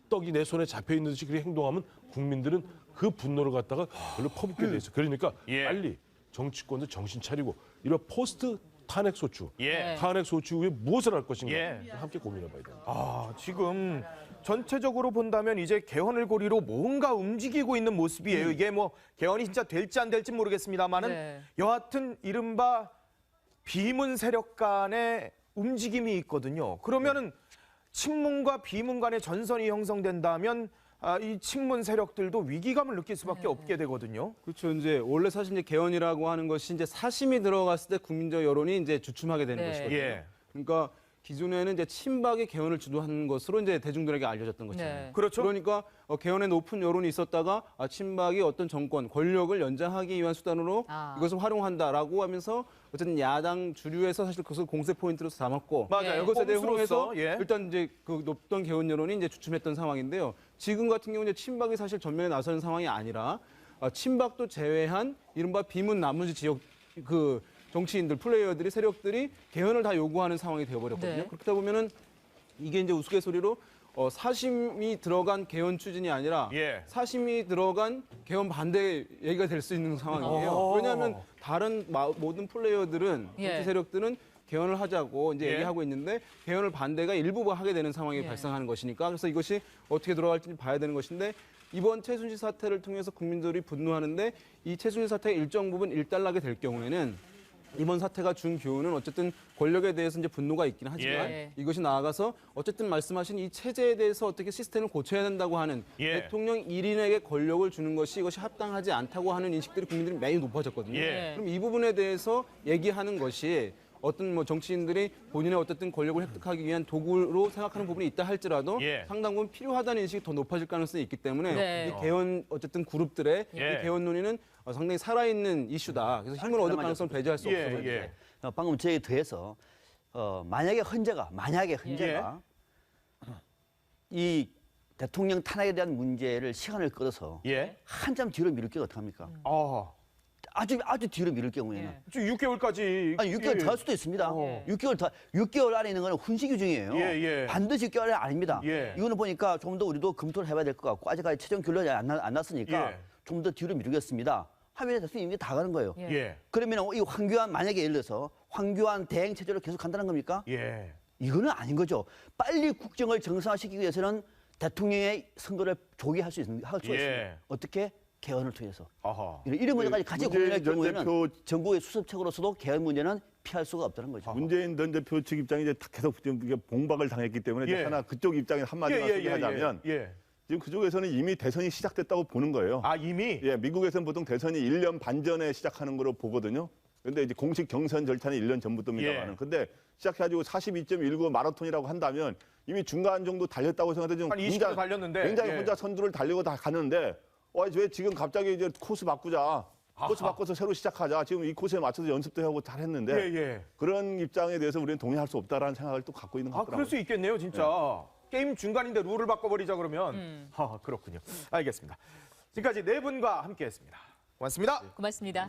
떡이 내 손에 잡혀 있는 듯이 그렇게 행동하면 국민들은 그 분노를 갖다가 별로 퍼붓게 돼 있어. 그러니까 예. 빨리 정치권도 정신 차리고 이런 포스트 탄핵 소추, 예. 탄핵 소추 후에 무엇을 할 것인가 예. 함께 고민해봐야 됩니다. 아, 지금 전체적으로 본다면 이제 개헌을 고리로 뭔가 움직이고 있는 모습이에요. 이게 뭐 개헌이 진짜 될지 안 될지 모르겠습니다만은 네. 여하튼 이른바 비문 세력 간의 움직임이 있거든요. 그러면은 친문과 비문 간의 전선이 형성된다면 이 친문 세력들도 위기감을 느낄 수밖에 없게 되거든요. 그렇죠. 이제 원래 사실 이제 개헌이라고 하는 것이 이제 사심이 들어갔을 때 국민적 여론이 이제 주춤하게 되는 네. 것이거든요. 예. 그러니까 기존에는 이제 친박이 개헌을 주도하는 것으로 이제 대중들에게 알려졌던 것이잖아요. 네. 그렇죠. 그러니까 개헌에 높은 여론이 있었다가 친박이 어떤 정권, 권력을 연장하기 위한 수단으로 이것을 활용한다라고 하면서 어쨌든 야당 주류에서 사실 그것을 공세 포인트로 삼았고 맞아요. 그것에 대해 꼼수로서, 호응해서 예. 일단 이제 그 높던 개헌 여론이 이제 주춤했던 상황인데요. 지금 같은 경우는 이제 친박이 사실 전면에 나서는 상황이 아니라 친박도 제외한 이른바 비문 나머지 지역 정치인들, 플레이어들이 세력들이 개헌을 다 요구하는 상황이 되어버렸거든요. 네. 그렇다 보면은 이게 이제 우스갯소리로 사심이 들어간 개헌 추진이 아니라 사심이 들어간 개헌 반대 얘기가 될 수 있는 상황이에요. 왜냐하면 다른 모든 플레이어들은 정치 세력들은 개헌을 하자고 이제 얘기하고 있는데 개헌을 반대가 일부가 하게 되는 상황이 발생하는 것이니까 그래서 이것이 어떻게 돌아갈지 봐야 되는 것인데 이번 최순실 사태를 통해서 국민들이 분노하는데 이 최순실 사태가 일정 부분 일단락이 될 경우에는 이번 사태가 준 교훈은 어쨌든 권력에 대해서 이제 분노가 있긴 하지만 이것이 나아가서 어쨌든 말씀하신 이 체제에 대해서 어떻게 시스템을 고쳐야 된다고 하는 대통령 1인에게 권력을 주는 것이 이것이 합당하지 않다고 하는 인식들이 국민들이 매우 높아졌거든요. 그럼 이 부분에 대해서 얘기하는 것이 어떤 뭐 정치인들이 본인의 어쨌든 권력을 획득하기 위한 도구로 생각하는 부분이 있다 할지라도 상당 부분 필요하다는 인식이 더 높아질 가능성이 있기 때문에 이 개헌 어쨌든 그룹들의 이 개헌 논의는 상당히 살아있는 이슈다. 그래서 힘을 얻을 가능성을 배제할 수 없어요. 방금 저에 더해서 만약에 헌재가 이 대통령 탄핵에 대한 문제를 시간을 끌어서 한참 뒤로 미룰 게 어떡합니까? 아주 뒤로 미룰 경우에는 6개월까지 아니 6개월 더 할 수도 있습니다. 6개월 안에 있는 거는 훈시 규정이에요. 반드시 6개월 안에 아닙니다. 이거는 보니까 좀 더 우리도 검토를 해봐야 될 것 같고 아직까지 최종 결론이 안 났으니까 좀 더 뒤로 미루겠습니다. 하면 대통령이 이미 다 가는 거예요. 그러면 이 황교안 만약에 예를 들어서 황교안 대행 체제로 계속 간다는 겁니까? 이거는 아닌 거죠. 빨리 국정을 정상화시키기 위해서는 대통령의 선거를 조기할 수 있습니다. 어떻게? 개헌을 통해서. 이런 문제까지 같이 고민할 경우에는 정부의 수습책으로서도 개헌 문제는 피할 수가 없다는 거죠. 문재인 전 대표 측 입장이 이제 계속 봉박을 당했기 때문에 이제 하나 그쪽 입장에 한마디만 소개하자면 지금 그쪽에서는 이미 대선이 시작됐다고 보는 거예요. 이미? 미국에서는 보통 대선이 1년 반 전에 시작하는 거로 보거든요. 근데 이제 공식 경선 절차는 1년 전부터입니다만은. 근데 시작해가지고 42.19 마라톤이라고 한다면 이미 중간 정도 달렸다고 생각해도 좀 한 20km 달렸는데 굉장히 혼자 선두를 달리고 다 가는데 왜 지금 갑자기 이제 코스 바꾸자. 코스 바꿔서 새로 시작하자. 지금 이 코스에 맞춰서 연습도 하고 잘했는데 그런 입장에 대해서 우리는 동의할 수 없다라는 생각을 또 갖고 있는 것 같더라고요. 그럴 수 있겠네요, 진짜. 게임 중간인데 룰을 바꿔버리자 그러면. 그렇군요. 알겠습니다. 지금까지 네 분과 함께했습니다. 고맙습니다. 고맙습니다.